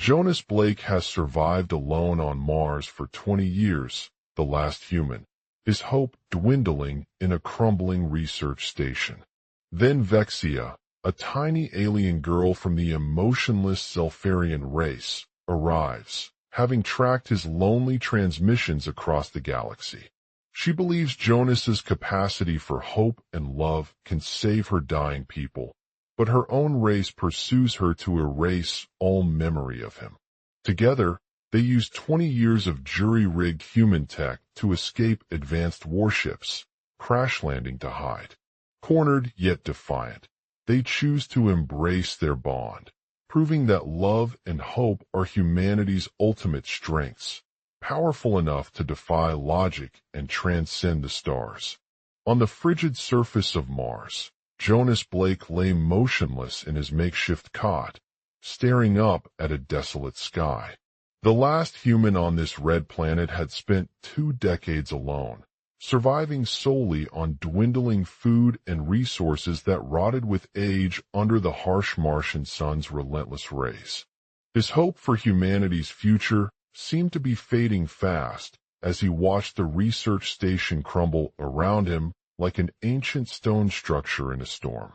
Jonas Blake has survived alone on Mars for 20 years, the last human, his hope dwindling in a crumbling research station. Then Vexia, a tiny alien girl from the emotionless Zelfarian race, arrives, having tracked his lonely transmissions across the galaxy. She believes Jonas's capacity for hope and love can save her dying people, but her own race pursues her to erase all memory of him. Together, they use 20 years of jury-rigged human tech to escape advanced warships, crash-landing to hide. Cornered yet defiant, they choose to embrace their bond, proving that love and hope are humanity's ultimate strengths, powerful enough to defy logic and transcend the stars. On the frigid surface of Mars, Jonas Blake lay motionless in his makeshift cot, staring up at a desolate sky. The last human on this red planet had spent 2 decades alone, surviving solely on dwindling food and resources that rotted with age under the harsh Martian sun's relentless rays. His hope for humanity's future seemed to be fading fast as he watched the research station crumble around him like an ancient stone structure in a storm.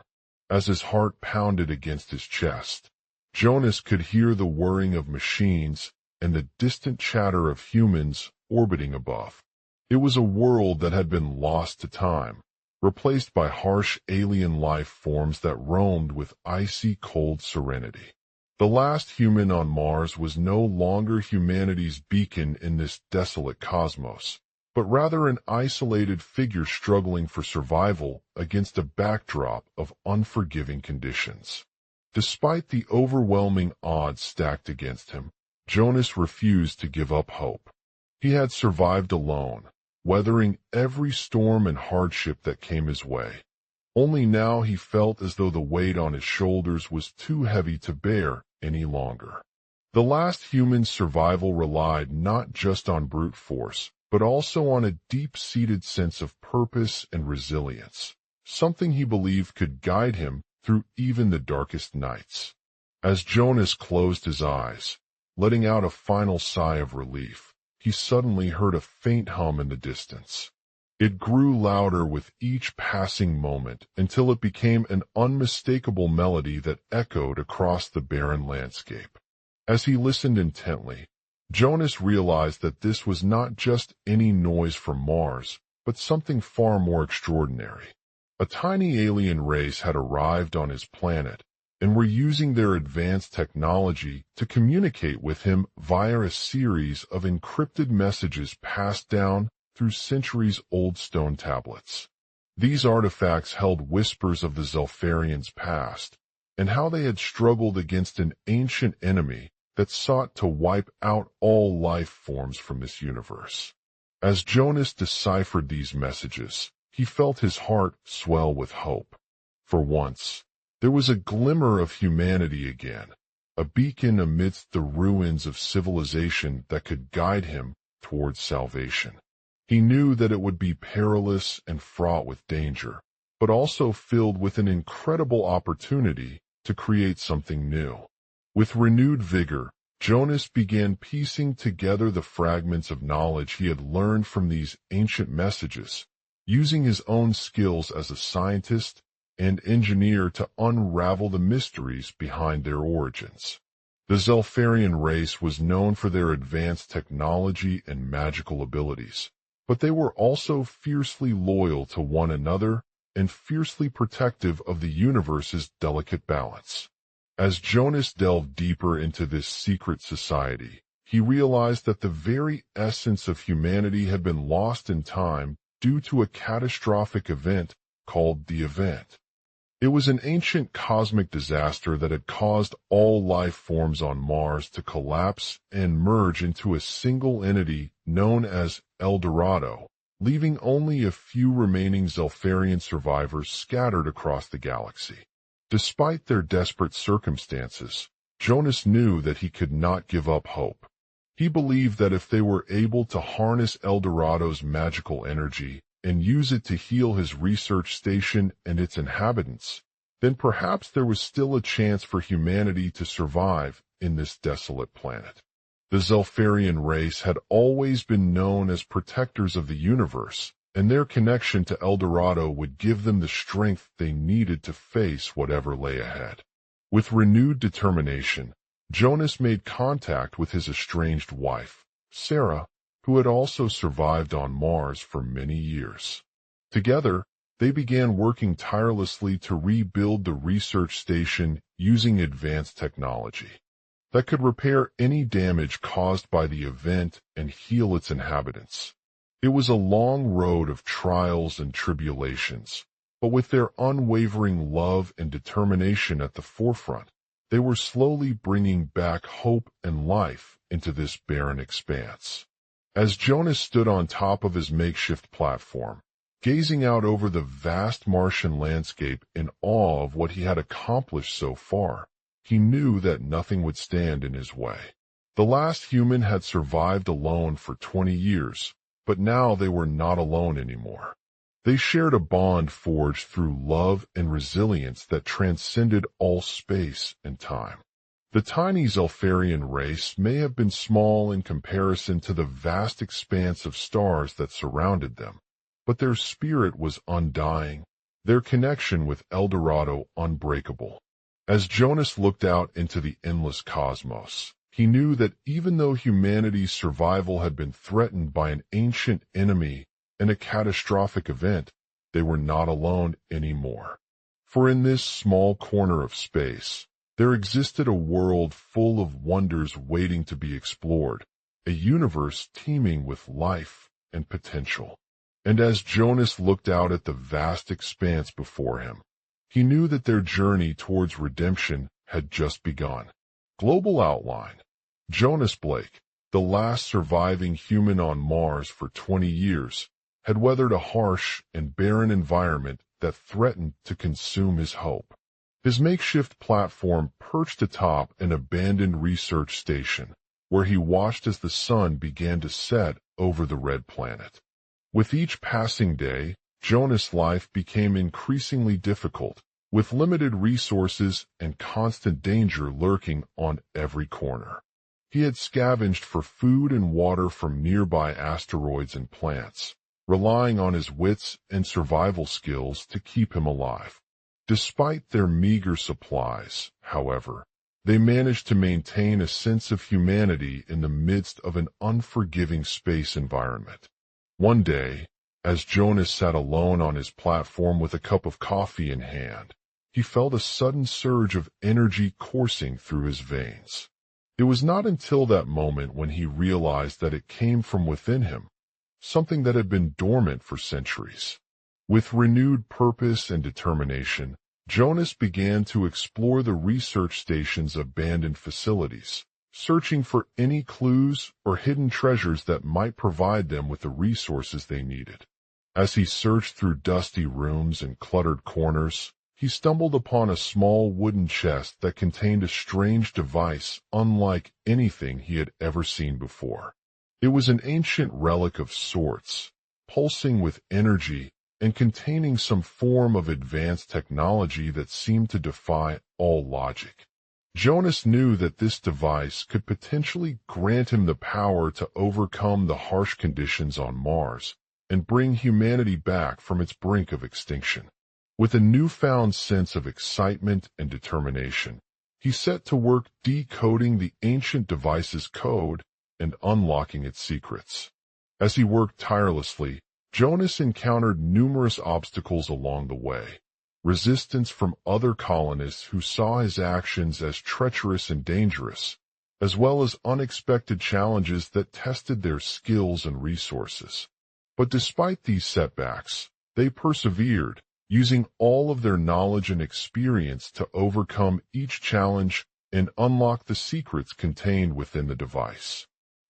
As his heart pounded against his chest, Jonas could hear the whirring of machines and the distant chatter of humans orbiting above. It was a world that had been lost to time, replaced by harsh alien life forms that roamed with icy cold serenity. The last human on Mars was no longer humanity's beacon in this desolate cosmos, but rather an isolated figure struggling for survival against a backdrop of unforgiving conditions. Despite the overwhelming odds stacked against him, Jonas refused to give up hope. He had survived alone, weathering every storm and hardship that came his way. Only now he felt as though the weight on his shoulders was too heavy to bear any longer. The last human's survival relied not just on brute force, but also on a deep-seated sense of purpose and resilience, something he believed could guide him through even the darkest nights. As Jonas closed his eyes, letting out a final sigh of relief, he suddenly heard a faint hum in the distance. It grew louder with each passing moment until it became an unmistakable melody that echoed across the barren landscape. As he listened intently, Jonas realized that this was not just any noise from Mars, but something far more extraordinary. A tiny alien race had arrived on his planet and were using their advanced technology to communicate with him via a series of encrypted messages passed down through centuries-old stone tablets. These artifacts held whispers of the Zelfarians' past and how they had struggled against an ancient enemy that sought to wipe out all life forms from this universe. As Jonas deciphered these messages, he felt his heart swell with hope. For once, there was a glimmer of humanity again, a beacon amidst the ruins of civilization that could guide him towards salvation. He knew that it would be perilous and fraught with danger, but also filled with an incredible opportunity to create something new. With renewed vigor, Jonas began piecing together the fragments of knowledge he had learned from these ancient messages, using his own skills as a scientist and engineer to unravel the mysteries behind their origins. The Zelfarian race was known for their advanced technology and magical abilities, but they were also fiercely loyal to one another and fiercely protective of the universe's delicate balance. As Jonas delved deeper into this secret society, he realized that the very essence of humanity had been lost in time due to a catastrophic event called the Event. It was an ancient cosmic disaster that had caused all life forms on Mars to collapse and merge into a single entity known as El Dorado, leaving only a few remaining Zelfarian survivors scattered across the galaxy. Despite their desperate circumstances, Jonas knew that he could not give up hope. He believed that if they were able to harness El Dorado's magical energy and use it to heal his research station and its inhabitants, then perhaps there was still a chance for humanity to survive in this desolate planet. The Zelfarian race had always been known as protectors of the universe, and their connection to El Dorado would give them the strength they needed to face whatever lay ahead. With renewed determination, Jonas made contact with his estranged wife, Sarah, who had also survived on Mars for many years. Together, they began working tirelessly to rebuild the research station using advanced technology that could repair any damage caused by the event and heal its inhabitants. It was a long road of trials and tribulations, but with their unwavering love and determination at the forefront, they were slowly bringing back hope and life into this barren expanse. As Jonas stood on top of his makeshift platform, gazing out over the vast Martian landscape in awe of what he had accomplished so far, he knew that nothing would stand in his way. The last human had survived alone for 20 years, but now they were not alone anymore. They shared a bond forged through love and resilience that transcended all space and time. The tiny Zelfarian race may have been small in comparison to the vast expanse of stars that surrounded them, but their spirit was undying, their connection with El Dorado unbreakable. As Jonas looked out into the endless cosmos, he knew that even though humanity's survival had been threatened by an ancient enemy and a catastrophic event, they were not alone anymore. For in this small corner of space, there existed a world full of wonders waiting to be explored, a universe teeming with life and potential. And as Jonas looked out at the vast expanse before him, he knew that their journey towards redemption had just begun. Global outline: Jonas Blake, the last surviving human on Mars for 20 years, had weathered a harsh and barren environment that threatened to consume his hope. His makeshift platform perched atop an abandoned research station, where he watched as the sun began to set over the red planet. With each passing day, Jonas' life became increasingly difficult, with limited resources and constant danger lurking on every corner. He had scavenged for food and water from nearby asteroids and plants, relying on his wits and survival skills to keep him alive. Despite their meager supplies, however, they managed to maintain a sense of humanity in the midst of an unforgiving space environment. One day, as Jonas sat alone on his platform with a cup of coffee in hand, he felt a sudden surge of energy coursing through his veins. It was not until that moment when he realized that it came from within him, something that had been dormant for centuries. With renewed purpose and determination, Jonas began to explore the research station's abandoned facilities, searching for any clues or hidden treasures that might provide them with the resources they needed. As he searched through dusty rooms and cluttered corners, he stumbled upon a small wooden chest that contained a strange device unlike anything he had ever seen before. It was an ancient relic of sorts, pulsing with energy and containing some form of advanced technology that seemed to defy all logic. Jonas knew that this device could potentially grant him the power to overcome the harsh conditions on Mars and bring humanity back from its brink of extinction. With a newfound sense of excitement and determination, he set to work decoding the ancient device's code and unlocking its secrets. As he worked tirelessly, Jonas encountered numerous obstacles along the way. Resistance from other colonists who saw his actions as treacherous and dangerous, as well as unexpected challenges that tested their skills and resources. But despite these setbacks, they persevered, using all of their knowledge and experience to overcome each challenge and unlock the secrets contained within the device.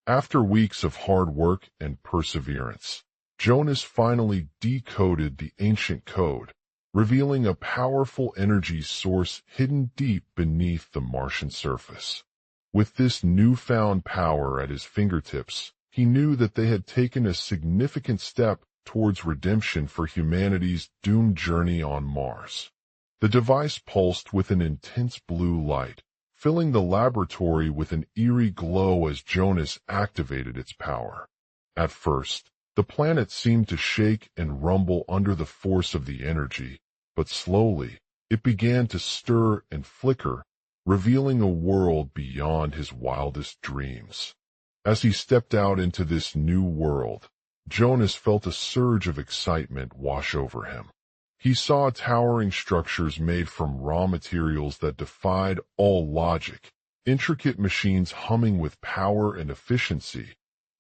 After weeks of hard work and perseverance, Jonas finally decoded the ancient code, revealing a powerful energy source hidden deep beneath the Martian surface. With this newfound power at his fingertips, he knew that they had taken a significant step towards redemption for humanity's doomed journey on Mars. The device pulsed with an intense blue light, filling the laboratory with an eerie glow as Jonas activated its power. At first, the planet seemed to shake and rumble under the force of the energy, but slowly, it began to stir and flicker, revealing a world beyond his wildest dreams. As he stepped out into this new world, Jonas felt a surge of excitement wash over him. He saw towering structures made from raw materials that defied all logic, intricate machines humming with power and efficiency,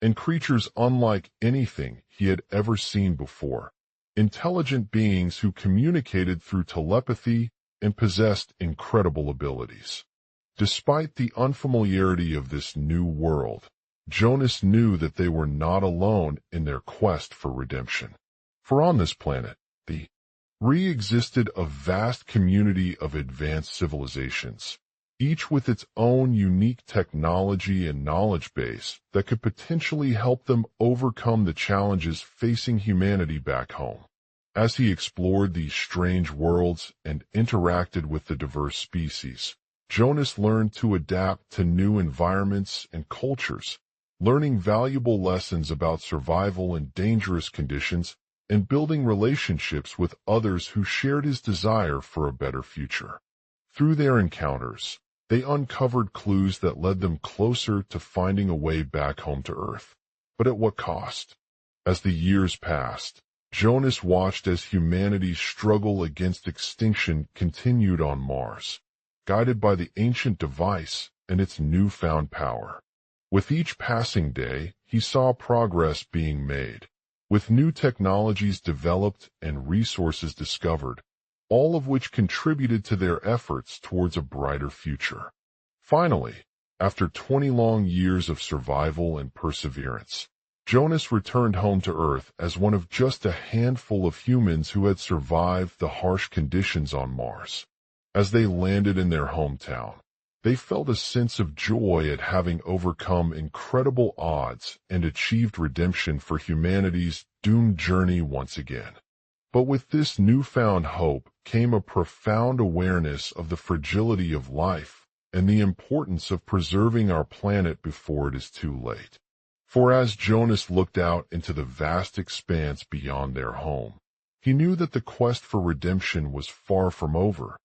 and creatures unlike anything he had ever seen before. Intelligent beings who communicated through telepathy and possessed incredible abilities. Despite the unfamiliarity of this new world, Jonas knew that they were not alone in their quest for redemption. For on this planet, there existed a vast community of advanced civilizations, each with its own unique technology and knowledge base that could potentially help them overcome the challenges facing humanity back home. As he explored these strange worlds and interacted with the diverse species, Jonas learned to adapt to new environments and cultures, learning valuable lessons about survival in dangerous conditions and building relationships with others who shared his desire for a better future. Through their encounters, they uncovered clues that led them closer to finding a way back home to Earth. But at what cost? As the years passed, Jonas watched as humanity's struggle against extinction continued on Mars, guided by the ancient device and its newfound power. With each passing day, he saw progress being made, with new technologies developed and resources discovered, all of which contributed to their efforts towards a brighter future. Finally, after 20 long years of survival and perseverance, Jonas returned home to Earth as one of just a handful of humans who had survived the harsh conditions on Mars. As they landed in their hometown, they felt a sense of joy at having overcome incredible odds and achieved redemption for humanity's doomed journey once again. But with this newfound hope came a profound awareness of the fragility of life and the importance of preserving our planet before it is too late. For as Jonas looked out into the vast expanse beyond their home, he knew that the quest for redemption was far from over.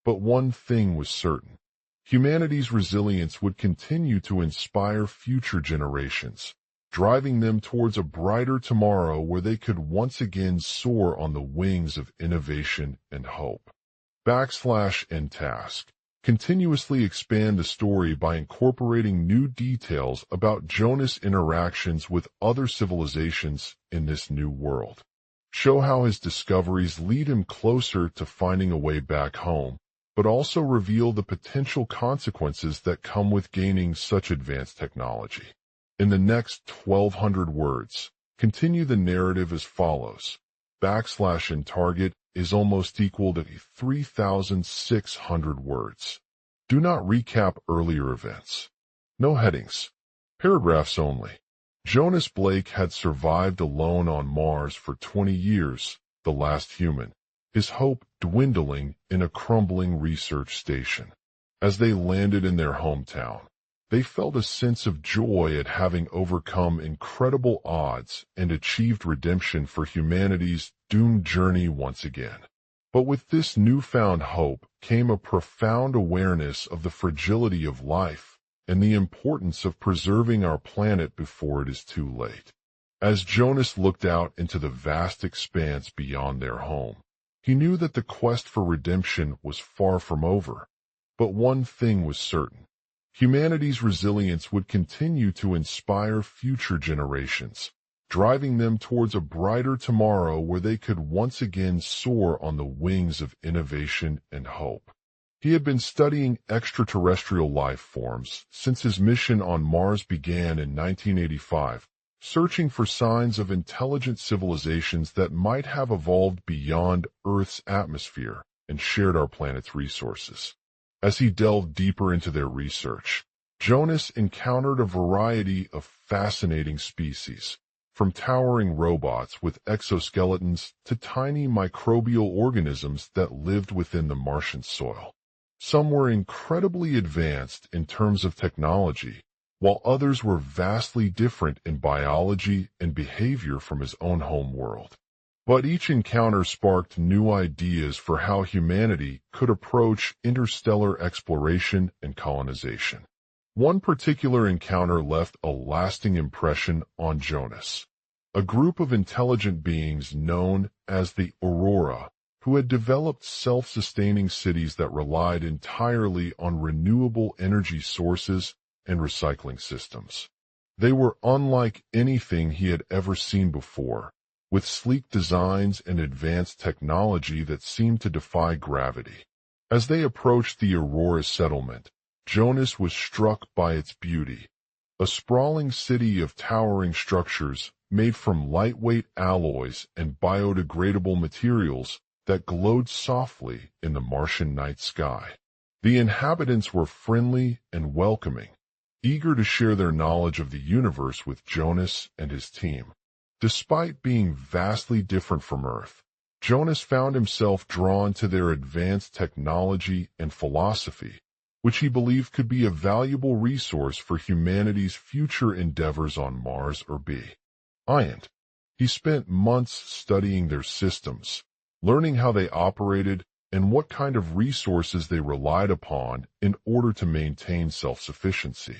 But one thing was certain. Humanity's resilience would continue to inspire future generations, driving them towards a brighter tomorrow where they could once again soar on the wings of innovation and hope. / Task. Continuously expand the story by incorporating new details about Jonas' interactions with other civilizations in this new world. Show how his discoveries lead him closer to finding a way back home, but also reveal the potential consequences that come with gaining such advanced technology. In the next 1,200 words, continue the narrative as follows. / and target is almost equal to 3,600 words. Do not recap earlier events. No headings. Paragraphs only. Jonas Blake had survived alone on Mars for 20 years, the last human, his hope dwindling in a crumbling research station. As they landed in their hometown, they felt a sense of joy at having overcome incredible odds and achieved redemption for humanity's doomed journey once again. But with this newfound hope came a profound awareness of the fragility of life and the importance of preserving our planet before it is too late. As Jonas looked out into the vast expanse beyond their home, he knew that the quest for redemption was far from over. But one thing was certain. Humanity's resilience would continue to inspire future generations, driving them towards a brighter tomorrow where they could once again soar on the wings of innovation and hope. He had been studying extraterrestrial life forms since his mission on Mars began in 1985, searching for signs of intelligent civilizations that might have evolved beyond Earth's atmosphere and shared our planet's resources. As he delved deeper into their research, Jonas encountered a variety of fascinating species, from towering robots with exoskeletons to tiny microbial organisms that lived within the Martian soil. Some were incredibly advanced in terms of technology, while others were vastly different in biology and behavior from his own home world. But each encounter sparked new ideas for how humanity could approach interstellar exploration and colonization. One particular encounter left a lasting impression on Jonas, a group of intelligent beings known as the Aurora, who had developed self-sustaining cities that relied entirely on renewable energy sources and recycling systems. They were unlike anything he had ever seen before, with sleek designs and advanced technology that seemed to defy gravity. As they approached the Aurora settlement, Jonas was struck by its beauty. A sprawling city of towering structures made from lightweight alloys and biodegradable materials that glowed softly in the Martian night sky. The inhabitants were friendly and welcoming, eager to share their knowledge of the universe with Jonas and his team. Despite being vastly different from Earth, Jonas found himself drawn to their advanced technology and philosophy, which he believed could be a valuable resource for humanity's future endeavors on Mars or beyond. He spent months studying their systems, learning how they operated and what kind of resources they relied upon in order to maintain self-sufficiency.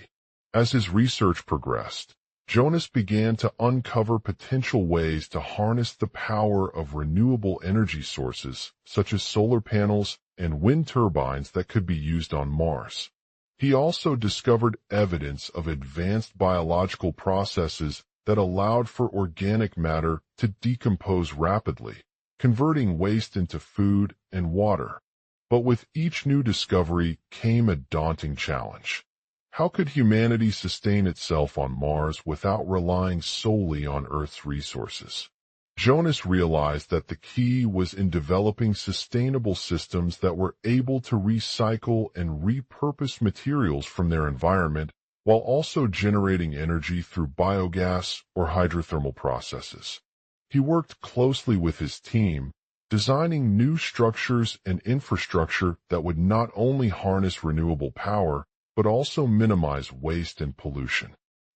As his research progressed, Jonas began to uncover potential ways to harness the power of renewable energy sources, such as solar panels and wind turbines that could be used on Mars. He also discovered evidence of advanced biological processes that allowed for organic matter to decompose rapidly, converting waste into food and water. But with each new discovery came a daunting challenge. How could humanity sustain itself on Mars without relying solely on Earth's resources? Jonas realized that the key was in developing sustainable systems that were able to recycle and repurpose materials from their environment while also generating energy through biogas or hydrothermal processes. He worked closely with his team, designing new structures and infrastructure that would not only harness renewable power, but also minimize waste and pollution.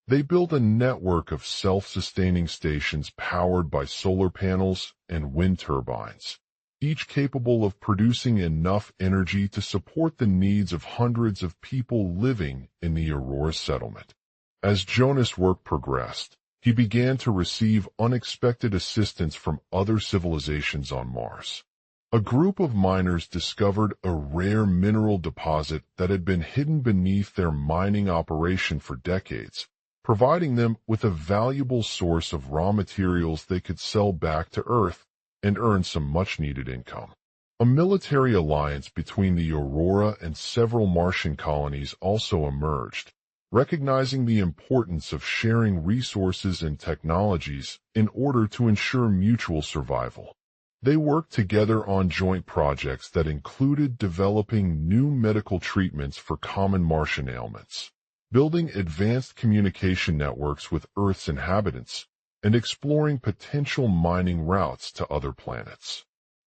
They built a network of self-sustaining stations powered by solar panels and wind turbines, each capable of producing enough energy to support the needs of hundreds of people living in the Aurora settlement. As Jonas' work progressed, he began to receive unexpected assistance from other civilizations on Mars. A group of miners discovered a rare mineral deposit that had been hidden beneath their mining operation for decades, providing them with a valuable source of raw materials they could sell back to Earth and earn some much-needed income. A military alliance between the Aurora and several Martian colonies also emerged, recognizing the importance of sharing resources and technologies in order to ensure mutual survival. They worked together on joint projects that included developing new medical treatments for common Martian ailments, building advanced communication networks with Earth's inhabitants, and exploring potential mining routes to other planets.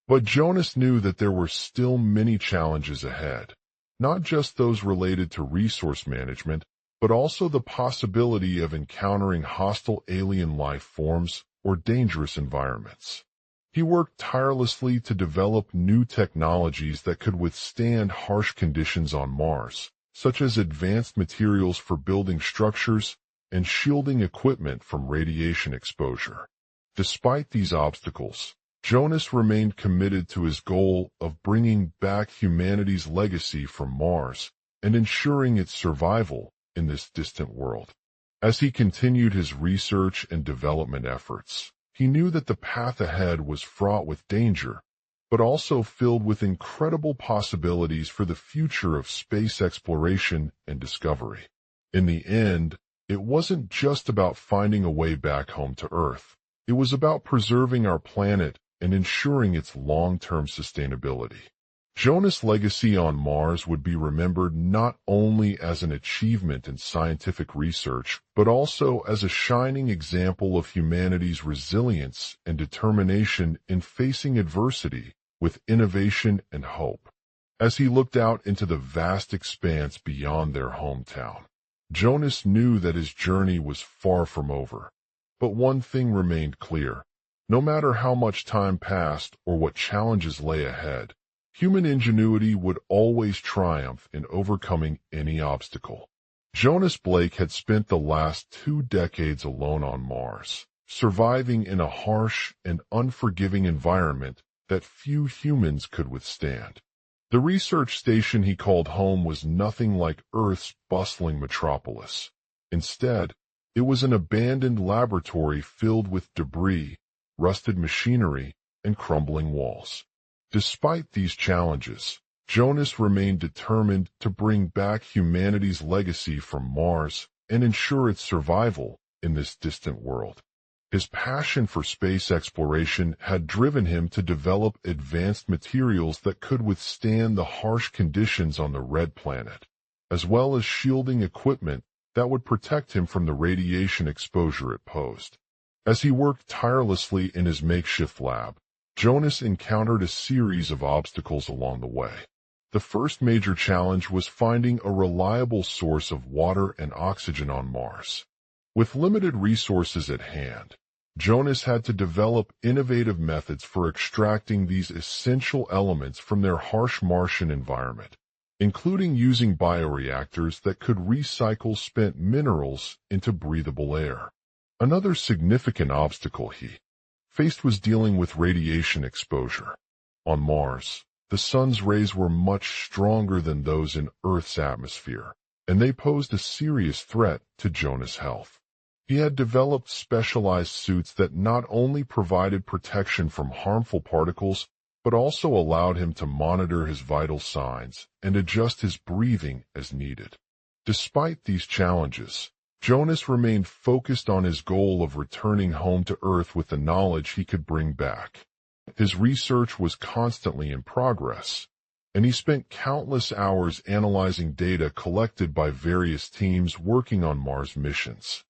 But Jonas knew that there were still many challenges ahead, not just those related to resource management, but also the possibility of encountering hostile alien life forms or dangerous environments. He worked tirelessly to develop new technologies that could withstand harsh conditions on Mars, such as advanced materials for building structures and shielding equipment from radiation exposure. Despite these obstacles, Jonas remained committed to his goal of bringing back humanity's legacy from Mars and ensuring its survival in this distant world. As he continued his research and development efforts, he knew that the path ahead was fraught with danger, but also filled with incredible possibilities for the future of space exploration and discovery. In the end, it wasn't just about finding a way back home to Earth. It was about preserving our planet and ensuring its long-term sustainability. Jonas' legacy on Mars would be remembered not only as an achievement in scientific research, but also as a shining example of humanity's resilience and determination in facing adversity with innovation and hope. As he looked out into the vast expanse beyond their hometown, Jonas knew that his journey was far from over. But one thing remained clear. No matter how much time passed or what challenges lay ahead, human ingenuity would always triumph in overcoming any obstacle. Jonas Blake had spent the last 2 decades alone on Mars, surviving in a harsh and unforgiving environment that few humans could withstand. The research station he called home was nothing like Earth's bustling metropolis. Instead, it was an abandoned laboratory filled with debris, rusted machinery, and crumbling walls. Despite these challenges, Jonas remained determined to bring back humanity's legacy from Mars and ensure its survival in this distant world. His passion for space exploration had driven him to develop advanced materials that could withstand the harsh conditions on the Red Planet, as well as shielding equipment that would protect him from the radiation exposure it posed. As he worked tirelessly in his makeshift lab, Jonas encountered a series of obstacles along the way. The first major challenge was finding a reliable source of water and oxygen on Mars. With limited resources at hand, Jonas had to develop innovative methods for extracting these essential elements from their harsh Martian environment, including using bioreactors that could recycle spent minerals into breathable air. Another significant obstacle he faced was dealing with radiation exposure. On Mars, the sun's rays were much stronger than those in Earth's atmosphere, and they posed a serious threat to Jonas' health. He had developed specialized suits that not only provided protection from harmful particles, but also allowed him to monitor his vital signs and adjust his breathing as needed. Despite these challenges, Jonas remained focused on his goal of returning home to Earth with the knowledge he could bring back. His research was constantly in progress, and he spent countless hours analyzing data collected by various teams working on Mars missions.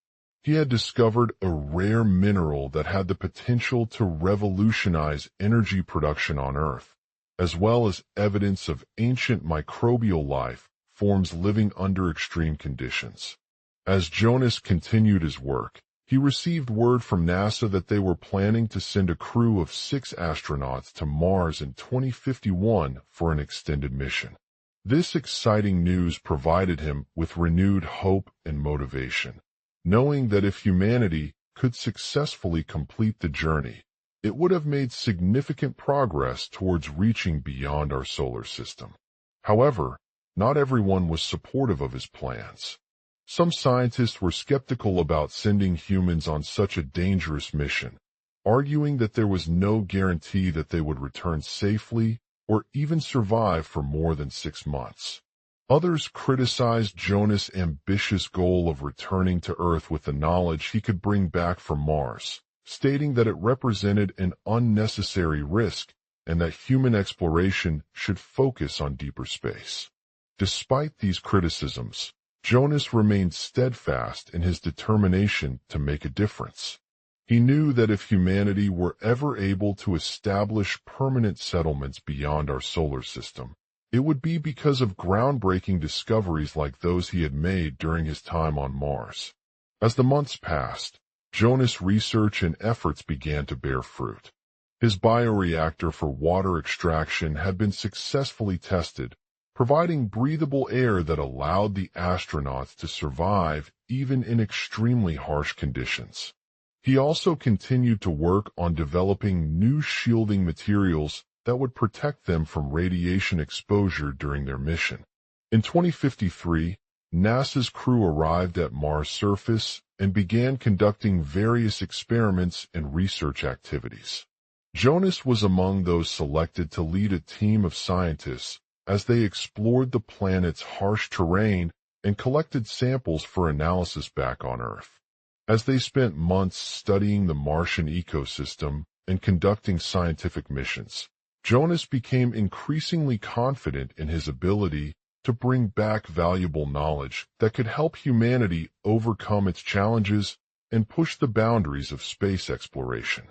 He had discovered a rare mineral that had the potential to revolutionize energy production on Earth, as well as evidence of ancient microbial life forms living under extreme conditions. As Jonas continued his work, he received word from NASA that they were planning to send a crew of 6 astronauts to Mars in 2051 for an extended mission. This exciting news provided him with renewed hope and motivation, knowing that if humanity could successfully complete the journey, it would have made significant progress towards reaching beyond our solar system. However, not everyone was supportive of his plans. Some scientists were skeptical about sending humans on such a dangerous mission, arguing that there was no guarantee that they would return safely or even survive for more than 6 months. Others criticized Jonas' ambitious goal of returning to Earth with the knowledge he could bring back from Mars, stating that it represented an unnecessary risk and that human exploration should focus on deeper space. Despite these criticisms, Jonas remained steadfast in his determination to make a difference. He knew that if humanity were ever able to establish permanent settlements beyond our solar system, it would be because of groundbreaking discoveries like those he had made during his time on Mars. As the months passed, Jonas' research and efforts began to bear fruit. His bioreactor for water extraction had been successfully tested, providing breathable air that allowed the astronauts to survive even in extremely harsh conditions. He also continued to work on developing new shielding materials that would protect them from radiation exposure during their mission. In 2053, NASA's crew arrived at Mars' surface and began conducting various experiments and research activities. Jonas was among those selected to lead a team of scientists as they explored the planet's harsh terrain and collected samples for analysis back on Earth. As they spent months studying the Martian ecosystem and conducting scientific missions, Jonas became increasingly confident in his ability to bring back valuable knowledge that could help humanity overcome its challenges and push the boundaries of space exploration.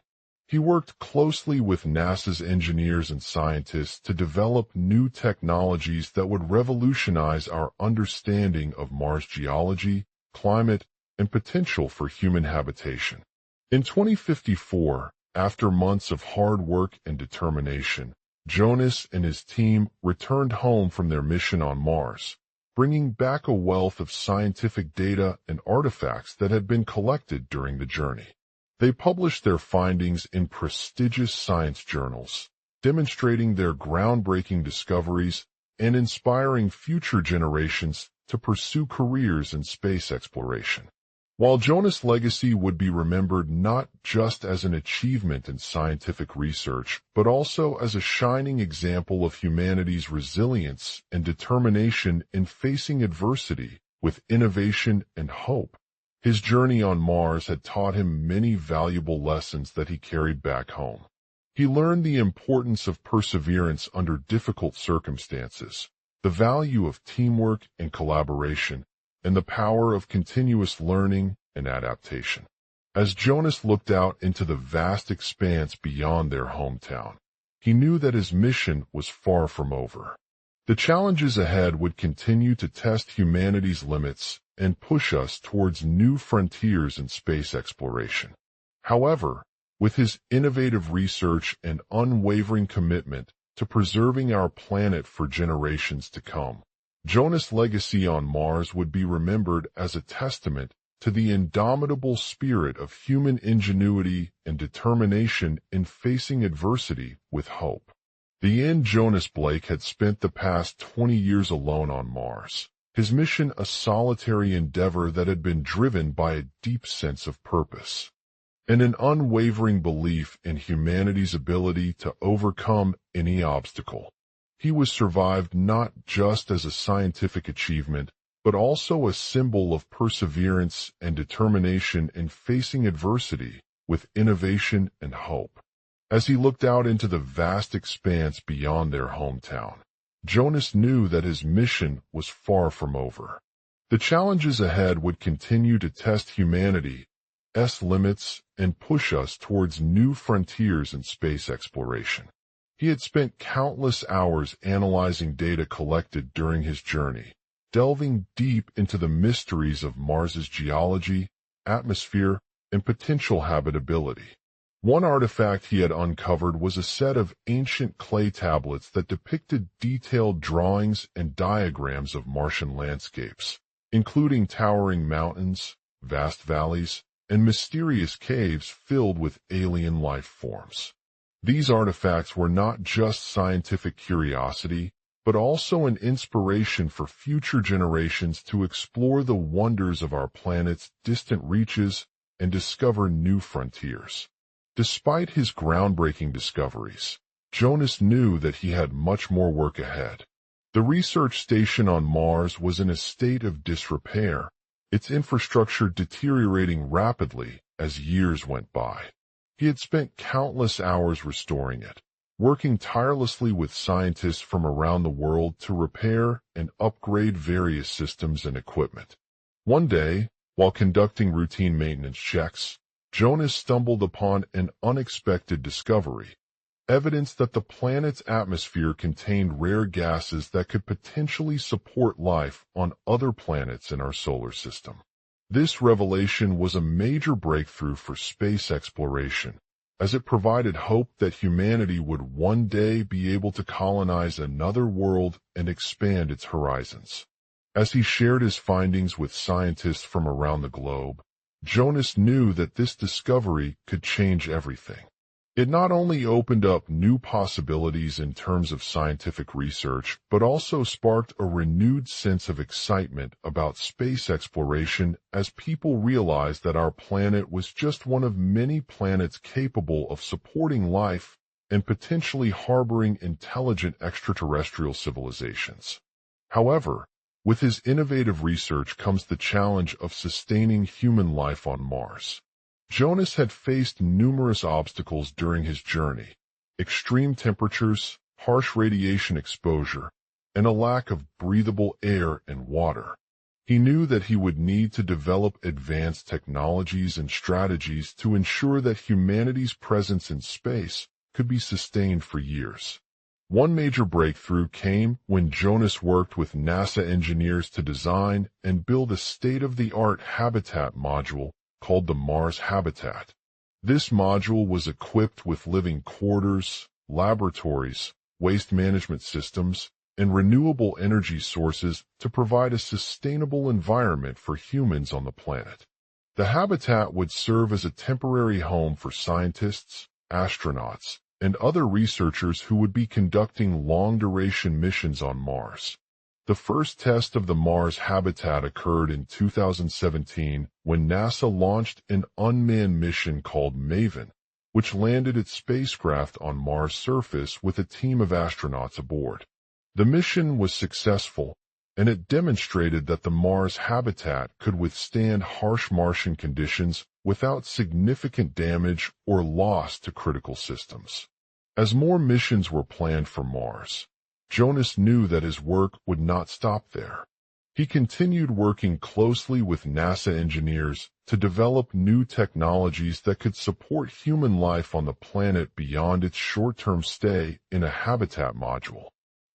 He worked closely with NASA's engineers and scientists to develop new technologies that would revolutionize our understanding of Mars geology, climate, and potential for human habitation. In 2054, after months of hard work and determination, Jonas and his team returned home from their mission on Mars, bringing back a wealth of scientific data and artifacts that had been collected during the journey. They published their findings in prestigious science journals, demonstrating their groundbreaking discoveries and inspiring future generations to pursue careers in space exploration. While Jonas' legacy would be remembered not just as an achievement in scientific research, but also as a shining example of humanity's resilience and determination in facing adversity with innovation and hope, his journey on Mars had taught him many valuable lessons that he carried back home. He learned the importance of perseverance under difficult circumstances, the value of teamwork and collaboration, and the power of continuous learning and adaptation. As Jonas looked out into the vast expanse beyond their hometown, he knew that his mission was far from over. The challenges ahead would continue to test humanity's limits and push us towards new frontiers in space exploration. However, with his innovative research and unwavering commitment to preserving our planet for generations to come, Jonas' legacy on Mars would be remembered as a testament to the indomitable spirit of human ingenuity and determination in facing adversity with hope. The end Jonas Blake had spent the past 20 years alone on Mars, his mission a solitary endeavor that had been driven by a deep sense of purpose and an unwavering belief in humanity's ability to overcome any obstacle. He was survived not just as a scientific achievement, but also a symbol of perseverance and determination in facing adversity with innovation and hope. As he looked out into the vast expanse beyond their hometown, Jonas knew that his mission was far from over. The challenges ahead would continue to test humanity's limits and push us towards new frontiers in space exploration. He had spent countless hours analyzing data collected during his journey, delving deep into the mysteries of Mars's geology, atmosphere, and potential habitability. One artifact he had uncovered was a set of ancient clay tablets that depicted detailed drawings and diagrams of Martian landscapes, including towering mountains, vast valleys, and mysterious caves filled with alien life forms. These artifacts were not just scientific curiosity, but also an inspiration for future generations to explore the wonders of our planet's distant reaches and discover new frontiers. Despite his groundbreaking discoveries, Jonas knew that he had much more work ahead. The research station on Mars was in a state of disrepair, its infrastructure deteriorating rapidly as years went by. He had spent countless hours restoring it, working tirelessly with scientists from around the world to repair and upgrade various systems and equipment. One day, while conducting routine maintenance checks, Jonas stumbled upon an unexpected discovery, evidence that the planet's atmosphere contained rare gases that could potentially support life on other planets in our solar system. This revelation was a major breakthrough for space exploration, as it provided hope that humanity would one day be able to colonize another world and expand its horizons. As he shared his findings with scientists from around the globe, Jonas knew that this discovery could change everything. It not only opened up new possibilities in terms of scientific research, but also sparked a renewed sense of excitement about space exploration as people realized that our planet was just one of many planets capable of supporting life and potentially harboring intelligent extraterrestrial civilizations. However, with his innovative research comes the challenge of sustaining human life on Mars. Jonas had faced numerous obstacles during his journey: extreme temperatures, harsh radiation exposure, and a lack of breathable air and water. He knew that he would need to develop advanced technologies and strategies to ensure that humanity's presence in space could be sustained for years. One major breakthrough came when Jonas worked with NASA engineers to design and build a state-of-the-art habitat module called the Mars Habitat. This module was equipped with living quarters, laboratories, waste management systems, and renewable energy sources to provide a sustainable environment for humans on the planet. The habitat would serve as a temporary home for scientists, astronauts, and other researchers who would be conducting long-duration missions on Mars. The first test of the Mars habitat occurred in 2017 when NASA launched an unmanned mission called MAVEN, which landed its spacecraft on Mars' surface with a team of astronauts aboard. The mission was successful, and it demonstrated that the Mars habitat could withstand harsh Martian conditions without significant damage or loss to critical systems. As more missions were planned for Mars, Jonas knew that his work would not stop there. He continued working closely with NASA engineers to develop new technologies that could support human life on the planet beyond its short-term stay in a habitat module.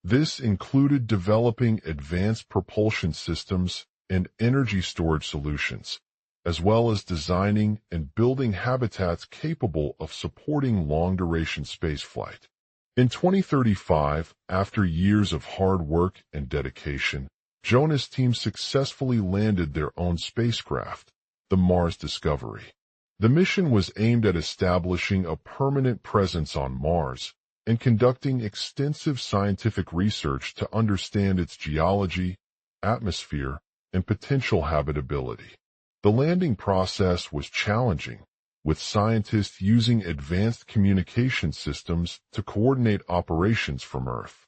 This included developing advanced propulsion systems and energy storage solutions, as well as designing and building habitats capable of supporting long-duration spaceflight. In 2035, after years of hard work and dedication, Jonas' team successfully landed their own spacecraft, the Mars Discovery. The mission was aimed at establishing a permanent presence on Mars and conducting extensive scientific research to understand its geology, atmosphere, and potential habitability. The landing process was challenging, with scientists using advanced communication systems to coordinate operations from Earth.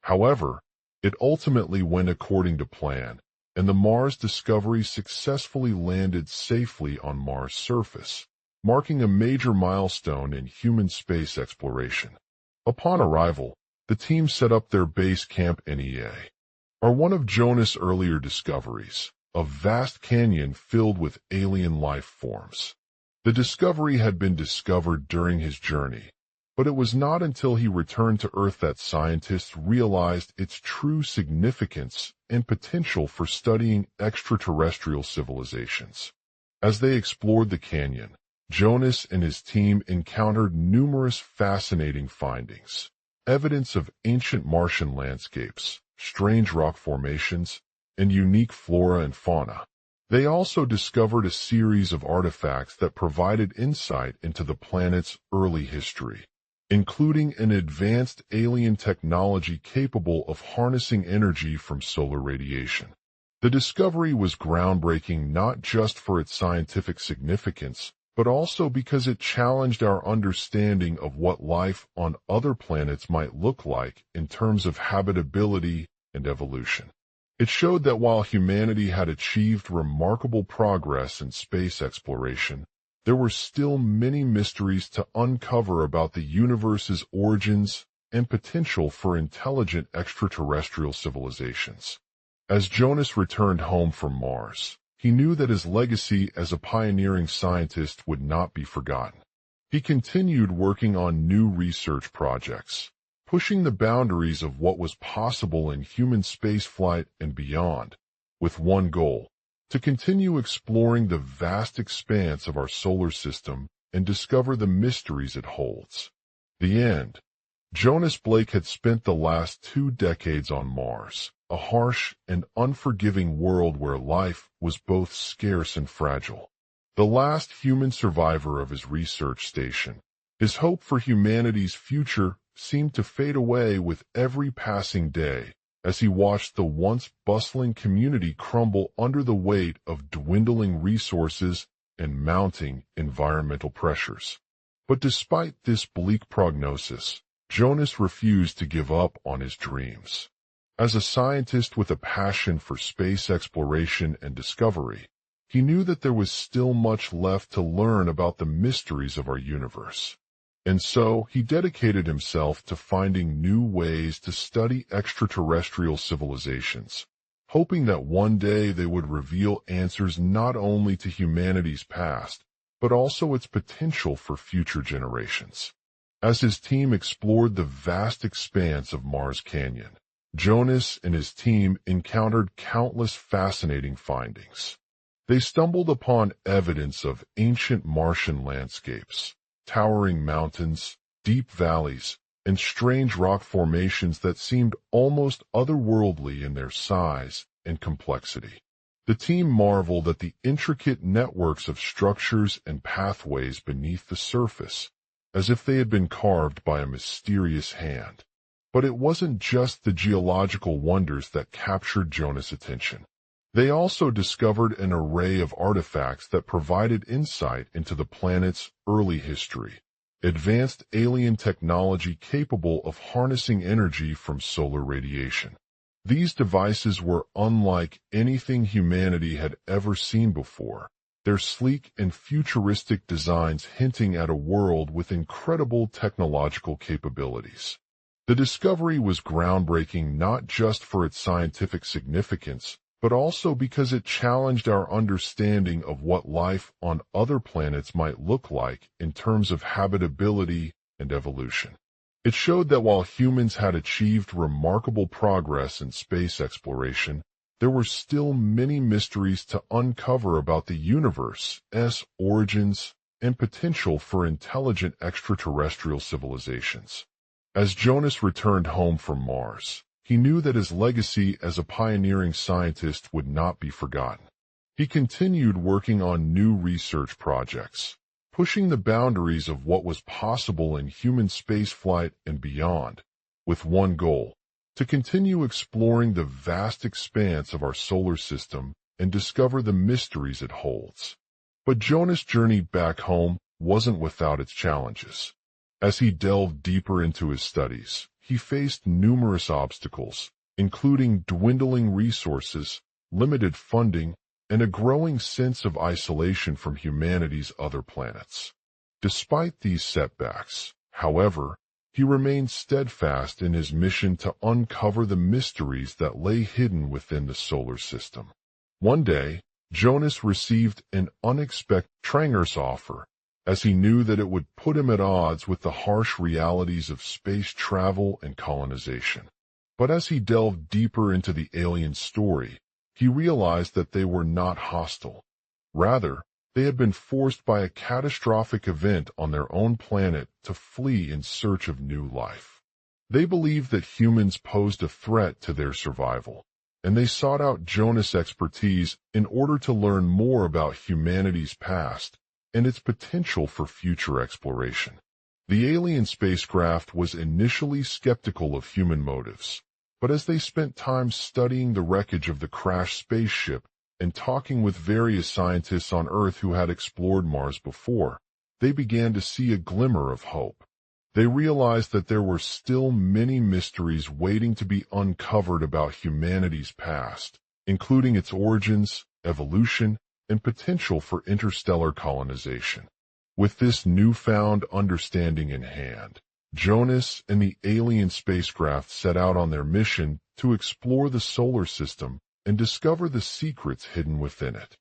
However, it ultimately went according to plan, and the Mars Discovery successfully landed safely on Mars' surface, marking a major milestone in human space exploration. Upon arrival, the team set up their base camp NEA, or one of Jonas' earlier discoveries, a vast canyon filled with alien life forms. The discovery had been discovered during his journey, but it was not until he returned to Earth that scientists realized its true significance and potential for studying extraterrestrial civilizations. As they explored the canyon, Jonas and his team encountered numerous fascinating findings, evidence of ancient Martian landscapes, strange rock formations, and unique flora and fauna. They also discovered a series of artifacts that provided insight into the planet's early history, including an advanced alien technology capable of harnessing energy from solar radiation. The discovery was groundbreaking not just for its scientific significance, but also because it challenged our understanding of what life on other planets might look like in terms of habitability and evolution. It showed that while humanity had achieved remarkable progress in space exploration, there were still many mysteries to uncover about the universe's origins and potential for intelligent extraterrestrial civilizations. As Jonas returned home from Mars, he knew that his legacy as a pioneering scientist would not be forgotten. He continued working on new research projects, pushing the boundaries of what was possible in human spaceflight and beyond, with one goal: to continue exploring the vast expanse of our solar system and discover the mysteries it holds. The end. Jonas Blake had spent the last 2 decades on Mars, a harsh and unforgiving world where life was both scarce and fragile. The last human survivor of his research station, his hope for humanity's future seemed to fade away with every passing day as he watched the once bustling community crumble under the weight of dwindling resources and mounting environmental pressures. But despite this bleak prognosis, Jonas refused to give up on his dreams. As a scientist with a passion for space exploration and discovery, he knew that there was still much left to learn about the mysteries of our universe. And so he dedicated himself to finding new ways to study extraterrestrial civilizations, hoping that one day they would reveal answers not only to humanity's past, but also its potential for future generations. As his team explored the vast expanse of Mars Canyon, Jonas and his team encountered countless fascinating findings. They stumbled upon evidence of ancient Martian landscapes, towering mountains, deep valleys, and strange rock formations that seemed almost otherworldly in their size and complexity. The team marveled at the intricate networks of structures and pathways beneath the surface, as if they had been carved by a mysterious hand. But it wasn't just the geological wonders that captured Jonas' attention. They also discovered an array of artifacts that provided insight into the planet's early history, advanced alien technology capable of harnessing energy from solar radiation. These devices were unlike anything humanity had ever seen before, their sleek and futuristic designs hinting at a world with incredible technological capabilities. The discovery was groundbreaking not just for its scientific significance, but also because it challenged our understanding of what life on other planets might look like in terms of habitability and evolution. It showed that while humans had achieved remarkable progress in space exploration, there were still many mysteries to uncover about the universe's origins and potential for intelligent extraterrestrial civilizations. As Jonas returned home from Mars, he knew that his legacy as a pioneering scientist would not be forgotten. He continued working on new research projects, pushing the boundaries of what was possible in human spaceflight and beyond, with one goal: to continue exploring the vast expanse of our solar system and discover the mysteries it holds. But Jonas' journey back home wasn't without its challenges. As he delved deeper into his studies, he faced numerous obstacles, including dwindling resources, limited funding, and a growing sense of isolation from humanity's other planets. Despite these setbacks, however, he remained steadfast in his mission to uncover the mysteries that lay hidden within the solar system. One day, Jonas received an unexpected Tranger's offer, as he knew that it would put him at odds with the harsh realities of space travel and colonization. But as he delved deeper into the alien story, he realized that they were not hostile. Rather, they had been forced by a catastrophic event on their own planet to flee in search of new life. They believed that humans posed a threat to their survival, and they sought out Jonas' expertise in order to learn more about humanity's past and its potential for future exploration. The alien spacecraft was initially skeptical of human motives, but as they spent time studying the wreckage of the crashed spaceship and talking with various scientists on Earth who had explored Mars before, they began to see a glimmer of hope. They realized that there were still many mysteries waiting to be uncovered about humanity's past, including its origins, evolution, and potential for interstellar colonization. With this newfound understanding in hand, Jonas and the alien spacecraft set out on their mission to explore the solar system and discover the secrets hidden within it.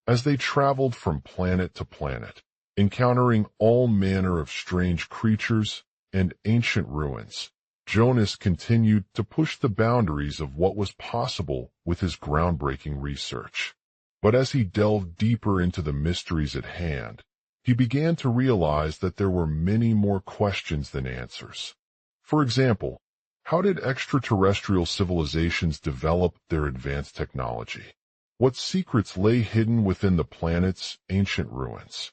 As they traveled from planet to planet, encountering all manner of strange creatures and ancient ruins, Jonas continued to push the boundaries of what was possible with his groundbreaking research. But as he delved deeper into the mysteries at hand, he began to realize that there were many more questions than answers. For example, how did extraterrestrial civilizations develop their advanced technology? What secrets lay hidden within the planet's ancient ruins?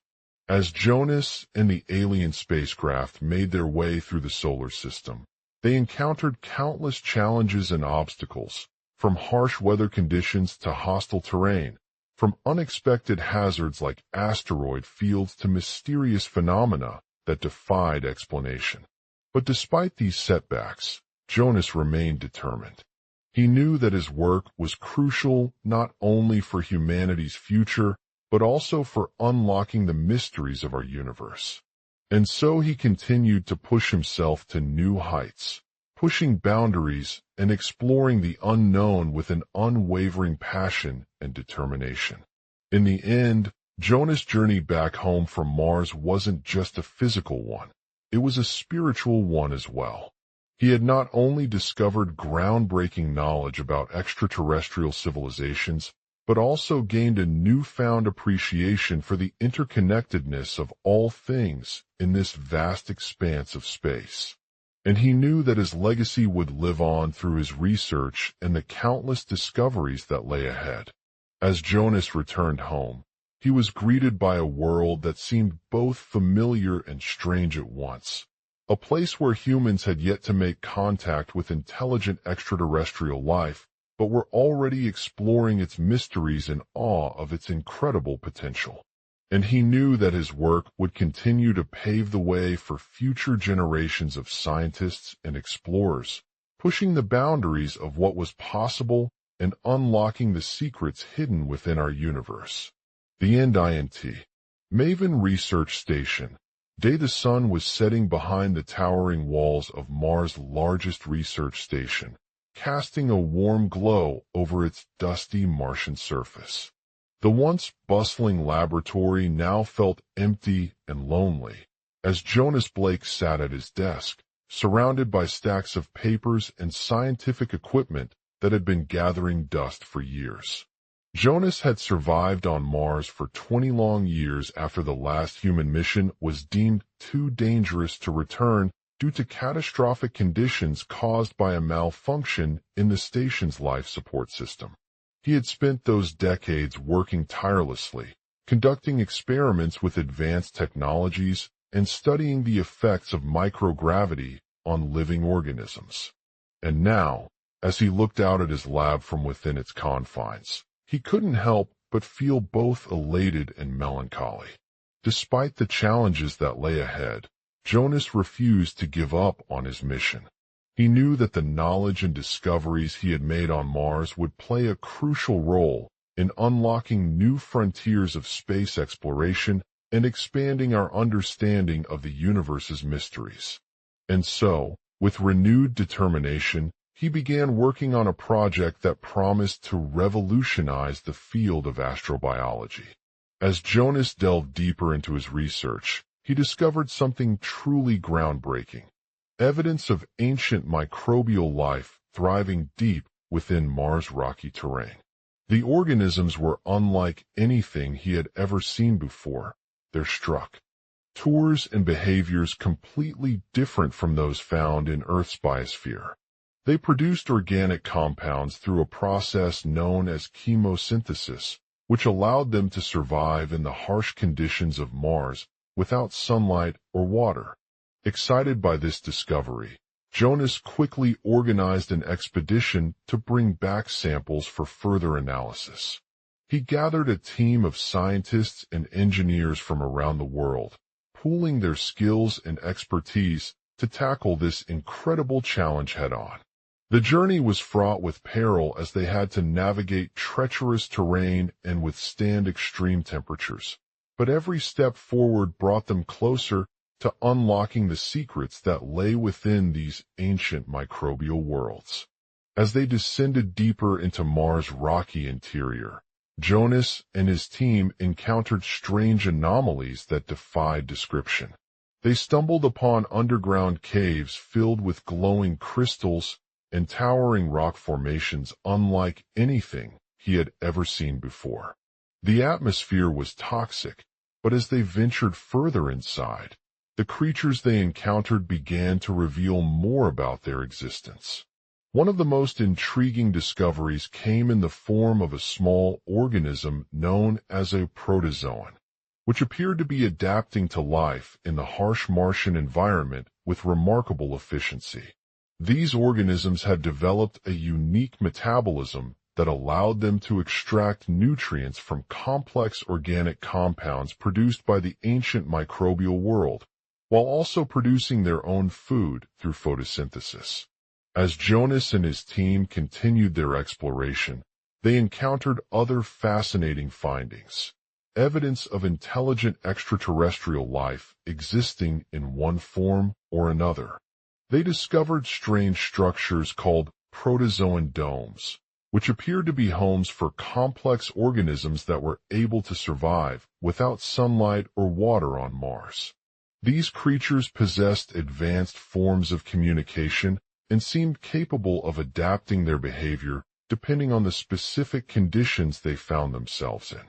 As Jonas and the alien spacecraft made their way through the solar system, they encountered countless challenges and obstacles, from harsh weather conditions to hostile terrain, from unexpected hazards like asteroid fields to mysterious phenomena that defied explanation. But despite these setbacks, Jonas remained determined. He knew that his work was crucial not only for humanity's future, but also for unlocking the mysteries of our universe. And so he continued to push himself to new heights, pushing boundaries and exploring the unknown with an unwavering passion and determination. In the end, Jonas' journey back home from Mars wasn't just a physical one. It was a spiritual one as well. He had not only discovered groundbreaking knowledge about extraterrestrial civilizations, but also gained a newfound appreciation for the interconnectedness of all things in this vast expanse of space. And he knew that his legacy would live on through his research and the countless discoveries that lay ahead. As Jonas returned home, he was greeted by a world that seemed both familiar and strange at once. A place where humans had yet to make contact with intelligent extraterrestrial life, but were already exploring its mysteries in awe of its incredible potential. And he knew that his work would continue to pave the way for future generations of scientists and explorers, pushing the boundaries of what was possible and unlocking the secrets hidden within our universe. The end. Maven Research Station. Day the sun was setting behind the towering walls of Mars' largest research station, casting a warm glow over its dusty Martian surface. The once bustling laboratory now felt empty and lonely, as Jonas Blake sat at his desk, surrounded by stacks of papers and scientific equipment that had been gathering dust for years. Jonas had survived on Mars for 20 long years after the last human mission was deemed too dangerous to return due to catastrophic conditions caused by a malfunction in the station's life support system. He had spent those decades working tirelessly, conducting experiments with advanced technologies and studying the effects of microgravity on living organisms. And now, as he looked out at his lab from within its confines, he couldn't help but feel both elated and melancholy. Despite the challenges that lay ahead, Jonas refused to give up on his mission. He knew that the knowledge and discoveries he had made on Mars would play a crucial role in unlocking new frontiers of space exploration and expanding our understanding of the universe's mysteries. And so, with renewed determination, he began working on a project that promised to revolutionize the field of astrobiology. As Jonas delved deeper into his research, he discovered something truly groundbreaking: evidence of ancient microbial life thriving deep within Mars' rocky terrain. The organisms were unlike anything he had ever seen before. Their structures and behaviors completely different from those found in Earth's biosphere. They produced organic compounds through a process known as chemosynthesis, which allowed them to survive in the harsh conditions of Mars without sunlight or water. Excited by this discovery, Jonas quickly organized an expedition to bring back samples for further analysis. He gathered a team of scientists and engineers from around the world, pooling their skills and expertise to tackle this incredible challenge head-on. The journey was fraught with peril as they had to navigate treacherous terrain and withstand extreme temperatures. But every step forward brought them closer to unlocking the secrets that lay within these ancient microbial worlds. As they descended deeper into Mars' rocky interior, Jonas and his team encountered strange anomalies that defied description. They stumbled upon underground caves filled with glowing crystals and towering rock formations unlike anything he had ever seen before. The atmosphere was toxic, but as they ventured further inside, the creatures they encountered began to reveal more about their existence. One of the most intriguing discoveries came in the form of a small organism known as a protozoan, which appeared to be adapting to life in the harsh Martian environment with remarkable efficiency. These organisms had developed a unique metabolism that allowed them to extract nutrients from complex organic compounds produced by the ancient microbial world, while also producing their own food through photosynthesis. As Jonas and his team continued their exploration, they encountered other fascinating findings: evidence of intelligent extraterrestrial life existing in one form or another. They discovered strange structures called protozoan domes, which appeared to be homes for complex organisms that were able to survive without sunlight or water on Mars. These creatures possessed advanced forms of communication and seemed capable of adapting their behavior depending on the specific conditions they found themselves in.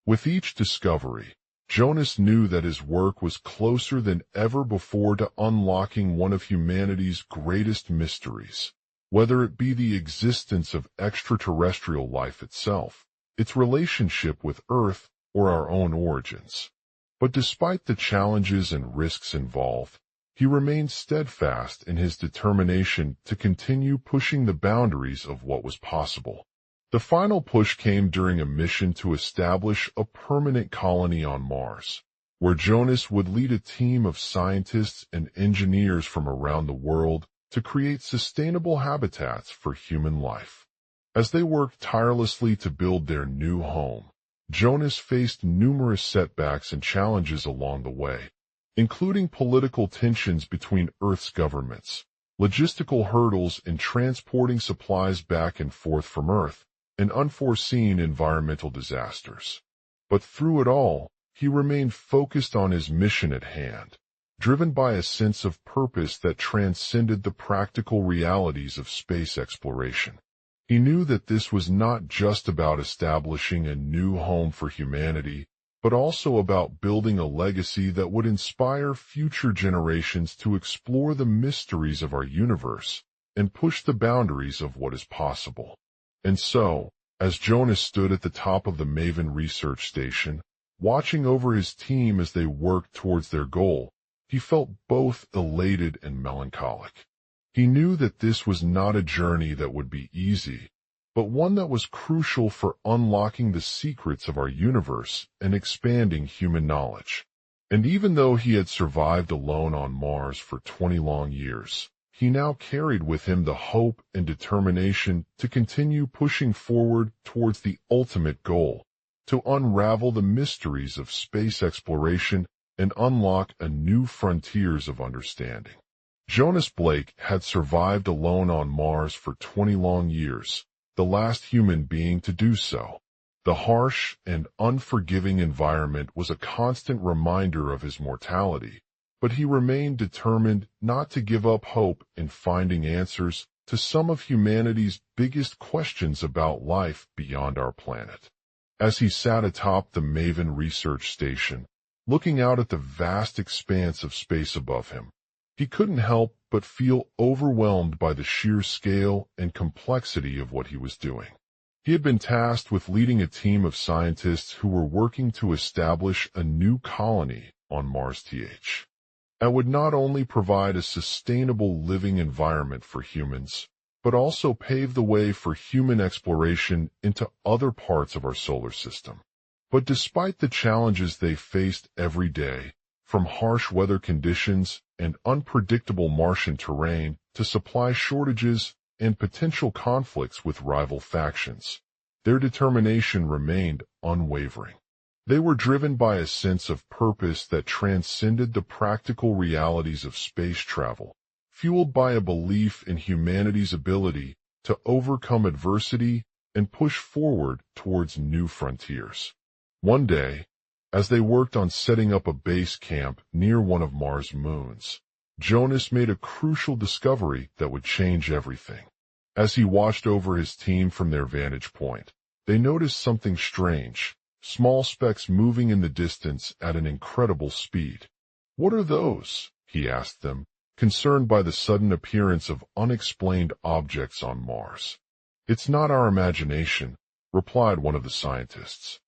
With each discovery, Jonas knew that his work was closer than ever before to unlocking one of humanity's greatest mysteries, whether it be the existence of extraterrestrial life itself, its relationship with Earth, or our own origins. But despite the challenges and risks involved, he remained steadfast in his determination to continue pushing the boundaries of what was possible. The final push came during a mission to establish a permanent colony on Mars, where Jonas would lead a team of scientists and engineers from around the world to create sustainable habitats for human life. As they worked tirelessly to build their new home, Jonas faced numerous setbacks and challenges along the way, including political tensions between Earth's governments, logistical hurdles in transporting supplies back and forth from Earth, and unforeseen environmental disasters. But through it all, he remained focused on his mission at hand, driven by a sense of purpose that transcended the practical realities of space exploration. He knew that this was not just about establishing a new home for humanity, but also about building a legacy that would inspire future generations to explore the mysteries of our universe and push the boundaries of what is possible. And so, as Jonas stood at the top of the Maven research station, watching over his team as they worked towards their goal, he felt both elated and melancholic. He knew that this was not a journey that would be easy, but one that was crucial for unlocking the secrets of our universe and expanding human knowledge. And even though he had survived alone on Mars for 20 long years, he now carried with him the hope and determination to continue pushing forward towards the ultimate goal, to unravel the mysteries of space exploration and unlock a new frontiers of understanding. Jonas Blake had survived alone on Mars for 20 long years, the last human being to do so. The harsh and unforgiving environment was a constant reminder of his mortality, but he remained determined not to give up hope in finding answers to some of humanity's biggest questions about life beyond our planet. As he sat atop the Maven research station, looking out at the vast expanse of space above him, he couldn't help but feel overwhelmed by the sheer scale and complexity of what he was doing. He had been tasked with leading a team of scientists who were working to establish a new colony on Mars-TH. That would not only provide a sustainable living environment for humans, but also pave the way for human exploration into other parts of our solar system. But despite the challenges they faced every day, from harsh weather conditions and unpredictable Martian terrain to supply shortages and potential conflicts with rival factions, their determination remained unwavering. They were driven by a sense of purpose that transcended the practical realities of space travel, fueled by a belief in humanity's ability to overcome adversity and push forward towards new frontiers. One day, as they worked on setting up a base camp near one of Mars' moons, Jonas made a crucial discovery that would change everything. As he watched over his team from their vantage point, they noticed something strange. Small specks moving in the distance at an incredible speed. "What are those?" he asked them, concerned by the sudden appearance of unexplained objects on Mars. "It's not our imagination," replied one of the scientists.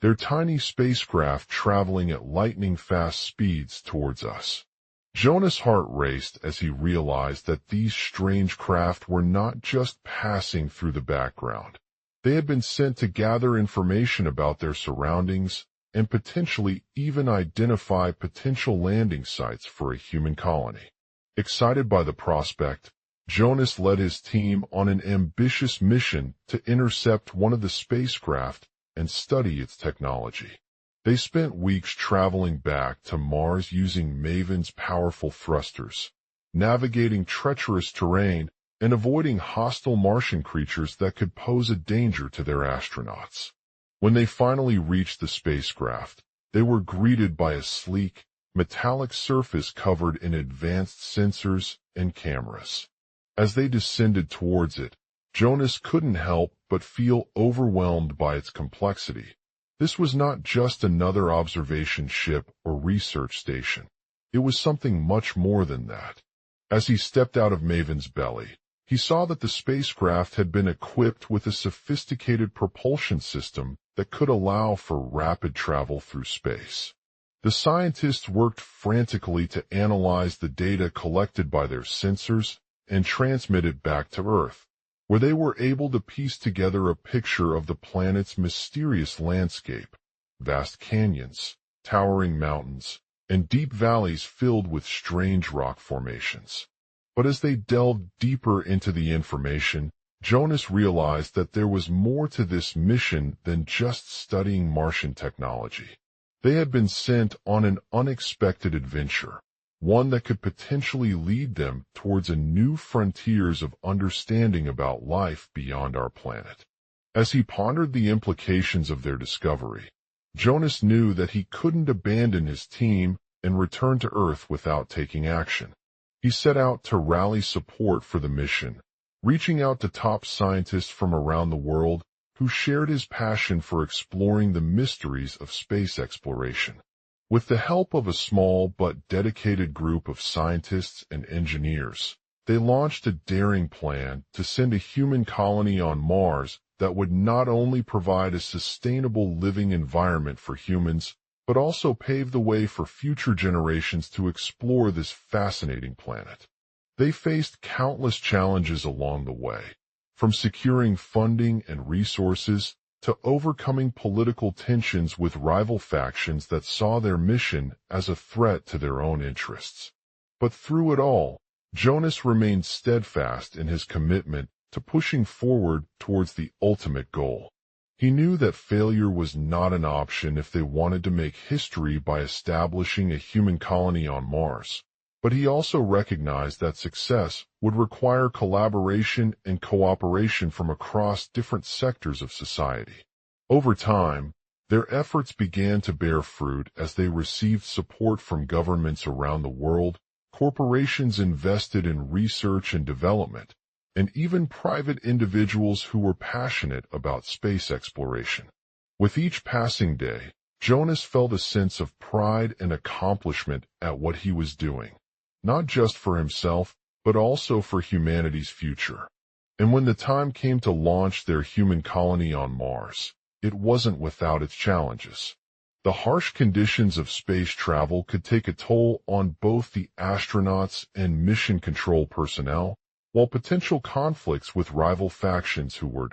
"They're tiny spacecraft traveling at lightning-fast speeds towards us." Jonas' heart raced as he realized that these strange craft were not just passing through the background. They had been sent to gather information about their surroundings and potentially even identify potential landing sites for a human colony. Excited by the prospect, Jonas led his team on an ambitious mission to intercept one of the spacecraft and study its technology. They spent weeks traveling back to Mars using Maven's powerful thrusters, navigating treacherous terrain, and avoiding hostile Martian creatures that could pose a danger to their astronauts. When they finally reached the spacecraft, they were greeted by a sleek, metallic surface covered in advanced sensors and cameras. As they descended towards it, Jonas couldn't help but feel overwhelmed by its complexity. This was not just another observation ship or research station. It was something much more than that. As he stepped out of Maven's belly, he saw that the spacecraft had been equipped with a sophisticated propulsion system that could allow for rapid travel through space. The scientists worked frantically to analyze the data collected by their sensors and transmit it back to Earth, where they were able to piece together a picture of the planet's mysterious landscape: vast canyons, towering mountains, and deep valleys filled with strange rock formations. But as they delved deeper into the information, Jonas realized that there was more to this mission than just studying Martian technology. They had been sent on an unexpected adventure, one that could potentially lead them towards a new frontiers of understanding about life beyond our planet. As he pondered the implications of their discovery, Jonas knew that he couldn't abandon his team and return to Earth without taking action. He set out to rally support for the mission, reaching out to top scientists from around the world who shared his passion for exploring the mysteries of space exploration. With the help of a small but dedicated group of scientists and engineers, they launched a daring plan to send a human colony on Mars that would not only provide a sustainable living environment for humans, but also pave the way for future generations to explore this fascinating planet. They faced countless challenges along the way, from securing funding and resources to overcoming political tensions with rival factions that saw their mission as a threat to their own interests. But through it all, Jonas remained steadfast in his commitment to pushing forward towards the ultimate goal. He knew that failure was not an option if they wanted to make history by establishing a human colony on Mars, but he also recognized that success would require collaboration and cooperation from across different sectors of society. Over time, their efforts began to bear fruit as they received support from governments around the world, corporations invested in research and development, and even private individuals who were passionate about space exploration. With each passing day, Jonas felt a sense of pride and accomplishment at what he was doing, not just for himself, but also for humanity's future. And when the time came to launch their human colony on Mars, it wasn't without its challenges. The harsh conditions of space travel could take a toll on both the astronauts and mission control personnel, while potential conflicts with rival factions who were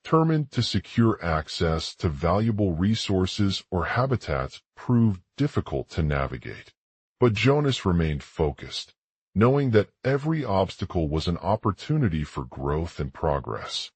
determined to secure access to valuable resources or habitats proved difficult to navigate. But Jonas remained focused, knowing that every obstacle was an opportunity for growth and progress.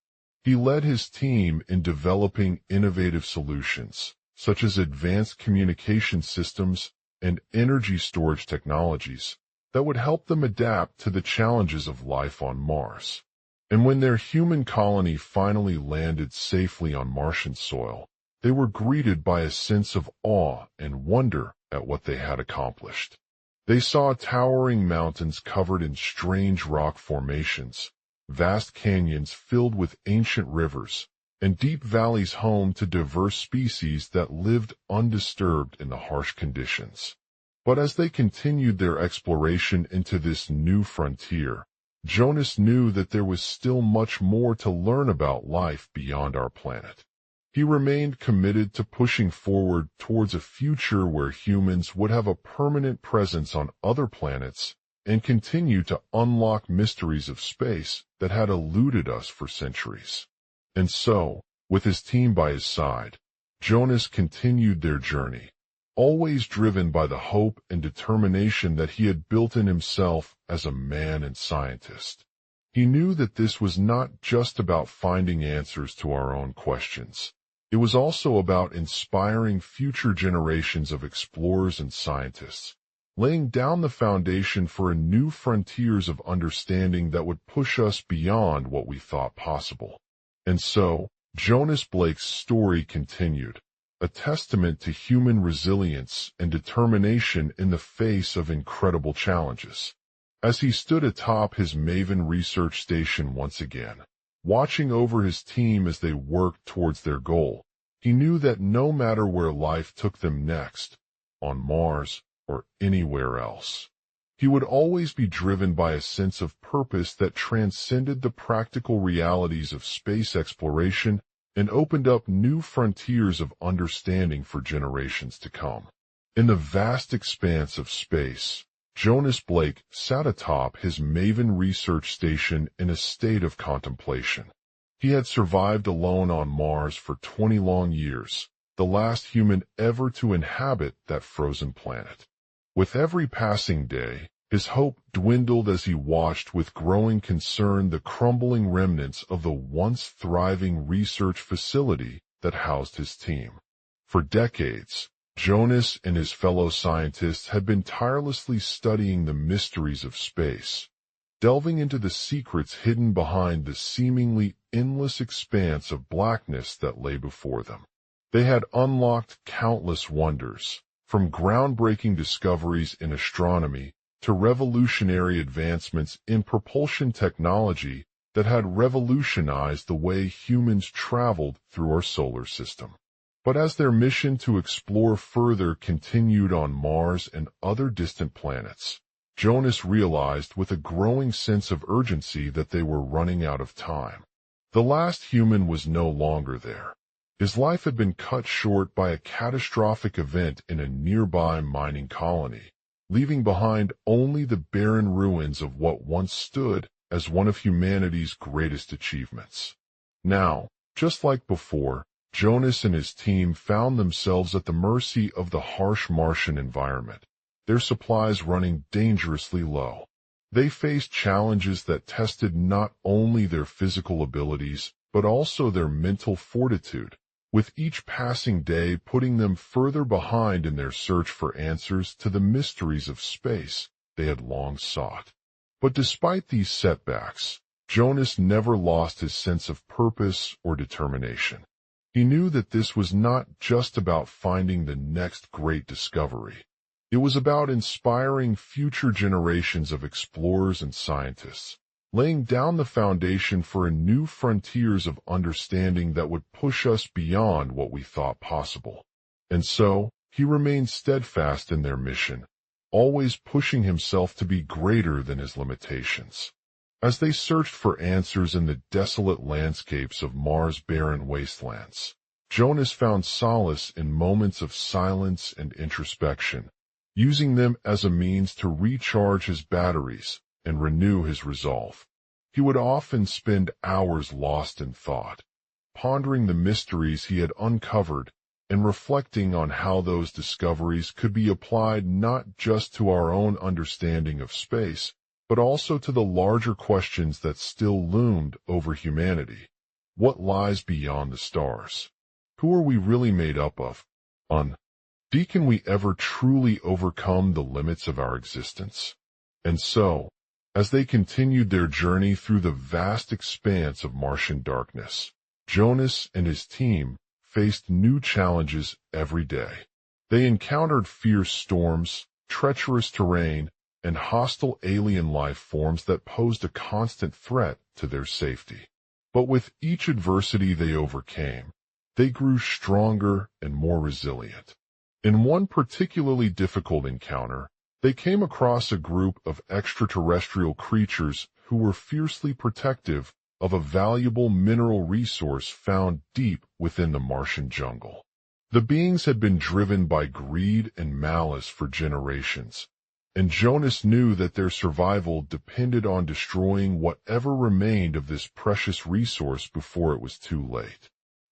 He led his team in developing innovative solutions, such as advanced communication systems and energy storage technologies, that would help them adapt to the challenges of life on Mars. And when their human colony finally landed safely on Martian soil, they were greeted by a sense of awe and wonder at what they had accomplished. They saw towering mountains covered in strange rock formations, vast canyons filled with ancient rivers, and deep valleys home to diverse species that lived undisturbed in the harsh conditions. But as they continued their exploration into this new frontier, Jonas knew that there was still much more to learn about life beyond our planet. He remained committed to pushing forward towards a future where humans would have a permanent presence on other planets and continue to unlock mysteries of space that had eluded us for centuries. And so, with his team by his side, Jonas continued their journey, always driven by the hope and determination that he had built in himself as a man and scientist. He knew that this was not just about finding answers to our own questions. It was also about inspiring future generations of explorers and scientists. laying down the foundation for a new frontiers of understanding that would push us beyond what we thought possible. And so, Jonas Blake's story continued, a testament to human resilience and determination in the face of incredible challenges. As he stood atop his Maven research station once again, watching over his team as they worked towards their goal, he knew that no matter where life took them next, on Mars or anywhere else, he would always be driven by a sense of purpose that transcended the practical realities of space exploration and opened up new frontiers of understanding for generations to come. In the vast expanse of space, Jonas Blake sat atop his Maven research station in a state of contemplation. He had survived alone on Mars for 20 long years, the last human ever to inhabit that frozen planet. With every passing day, his hope dwindled as he watched with growing concern the crumbling remnants of the once thriving research facility that housed his team. For decades, Jonas and his fellow scientists had been tirelessly studying the mysteries of space, delving into the secrets hidden behind the seemingly endless expanse of blackness that lay before them. They had unlocked countless wonders, from groundbreaking discoveries in astronomy to revolutionary advancements in propulsion technology that had revolutionized the way humans traveled through our solar system. But as their mission to explore further continued on Mars and other distant planets, Jonas realized with a growing sense of urgency that they were running out of time. The last human was no longer there. His life had been cut short by a catastrophic event in a nearby mining colony, leaving behind only the barren ruins of what once stood as one of humanity's greatest achievements. Now, just like before, Jonas and his team found themselves at the mercy of the harsh Martian environment, their supplies running dangerously low. They faced challenges that tested not only their physical abilities, but also their mental fortitude, with each passing day putting them further behind in their search for answers to the mysteries of space they had long sought. But despite these setbacks, Jonas never lost his sense of purpose or determination. He knew that this was not just about finding the next great discovery. It was about inspiring future generations of explorers and scientists, laying down the foundation for a new frontiers of understanding that would push us beyond what we thought possible. And so, he remained steadfast in their mission, always pushing himself to be greater than his limitations. As they searched for answers in the desolate landscapes of Mars' barren wastelands, Jonas found solace in moments of silence and introspection, using them as a means to recharge his batteries and renew his resolve. He would often spend hours lost in thought, pondering the mysteries he had uncovered and reflecting on how those discoveries could be applied not just to our own understanding of space, but also to the larger questions that still loomed over humanity. What lies beyond the stars? Who are we really made up of? Can we ever truly overcome the limits of our existence? And so, as they continued their journey through the vast expanse of Martian darkness, Jonas and his team faced new challenges every day. They encountered fierce storms, treacherous terrain, and hostile alien life forms that posed a constant threat to their safety. But with each adversity they overcame, they grew stronger and more resilient. In one particularly difficult encounter, they came across a group of extraterrestrial creatures who were fiercely protective of a valuable mineral resource found deep within the Martian jungle. The beings had been driven by greed and malice for generations, and Jonas knew that their survival depended on destroying whatever remained of this precious resource before it was too late.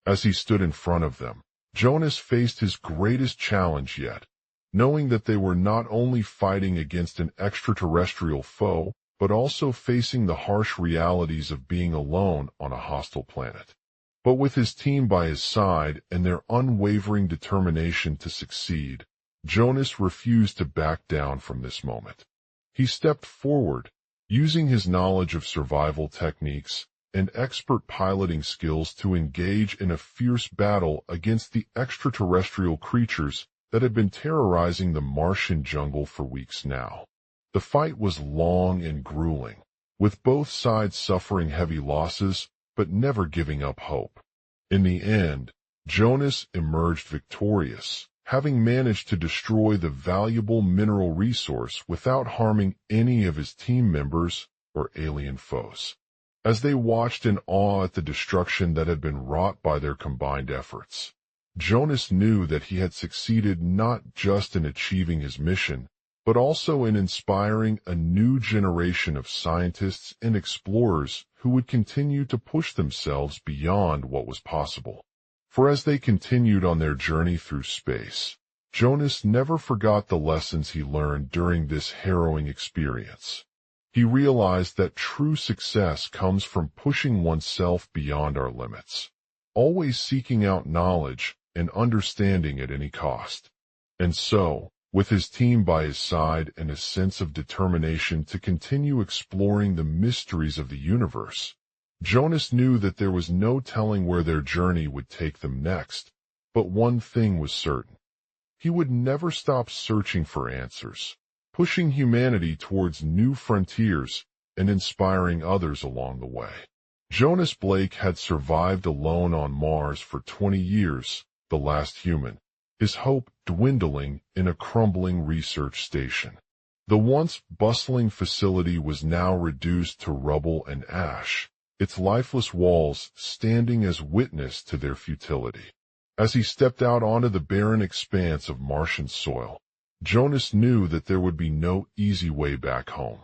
As he stood in front of them, Jonas faced his greatest challenge yet, knowing that they were not only fighting against an extraterrestrial foe, but also facing the harsh realities of being alone on a hostile planet. But with his team by his side and their unwavering determination to succeed, Jonas refused to back down from this moment. He stepped forward, using his knowledge of survival techniques and expert piloting skills to engage in a fierce battle against the extraterrestrial creatures that had been terrorizing the Martian jungle for weeks now. The fight was long and grueling, with both sides suffering heavy losses but never giving up hope. In the end, Jonas emerged victorious, having managed to destroy the valuable mineral resource without harming any of his team members or alien foes. As they watched in awe at the destruction that had been wrought by their combined efforts, Jonas knew that he had succeeded not just in achieving his mission, but also in inspiring a new generation of scientists and explorers who would continue to push themselves beyond what was possible. For as they continued on their journey through space, Jonas never forgot the lessons he learned during this harrowing experience. He realized that true success comes from pushing oneself beyond our limits, always seeking out knowledge and understanding at any cost. And so, with his team by his side and a sense of determination to continue exploring the mysteries of the universe, Jonas knew that there was no telling where their journey would take them next, but one thing was certain. He would never stop searching for answers, pushing humanity towards new frontiers and inspiring others along the way. Jonas Blake had survived alone on Mars for 20 years, the last human, his hope dwindling in a crumbling research station. The once bustling facility was now reduced to rubble and ash, its lifeless walls standing as witness to their futility. As he stepped out onto the barren expanse of Martian soil, Jonas knew that there would be no easy way back home.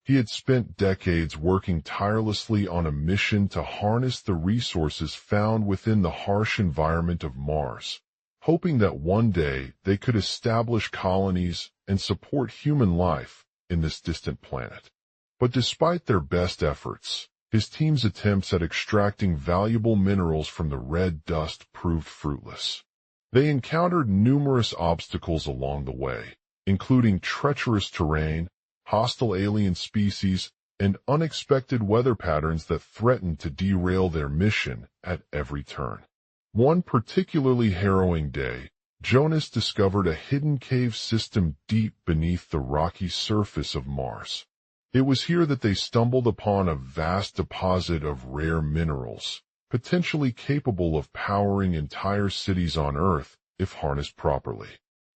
He had spent decades working tirelessly on a mission to harness the resources found within the harsh environment of Mars, hoping that one day they could establish colonies and support human life in this distant planet. But despite their best efforts, his team's attempts at extracting valuable minerals from the red dust proved fruitless. They encountered numerous obstacles along the way, including treacherous terrain, hostile alien species, and unexpected weather patterns that threatened to derail their mission at every turn. One particularly harrowing day, Jonas discovered a hidden cave system deep beneath the rocky surface of Mars. It was here that they stumbled upon a vast deposit of rare minerals, potentially capable of powering entire cities on Earth if harnessed properly.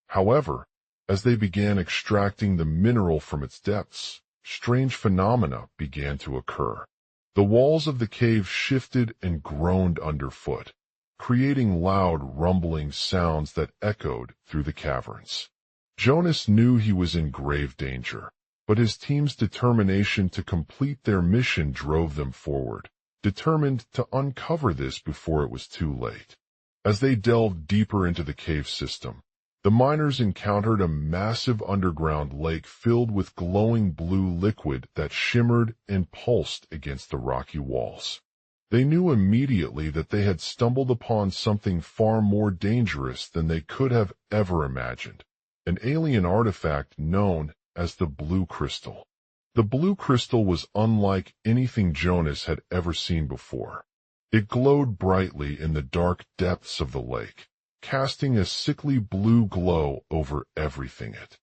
However, as they began extracting the mineral from its depths, strange phenomena began to occur. The walls of the cave shifted and groaned underfoot, creating loud rumbling sounds that echoed through the caverns. Jonas knew he was in grave danger, but his team's determination to complete their mission drove them forward, determined to uncover this before it was too late. As they delved deeper into the cave system, the miners encountered a massive underground lake filled with glowing blue liquid that shimmered and pulsed against the rocky walls. They knew immediately that they had stumbled upon something far more dangerous than they could have ever imagined, an alien artifact known as the Blue Crystal. The Blue Crystal was unlike anything Jonas had ever seen before. It glowed brightly in the dark depths of the lake, casting a sickly blue glow over everything it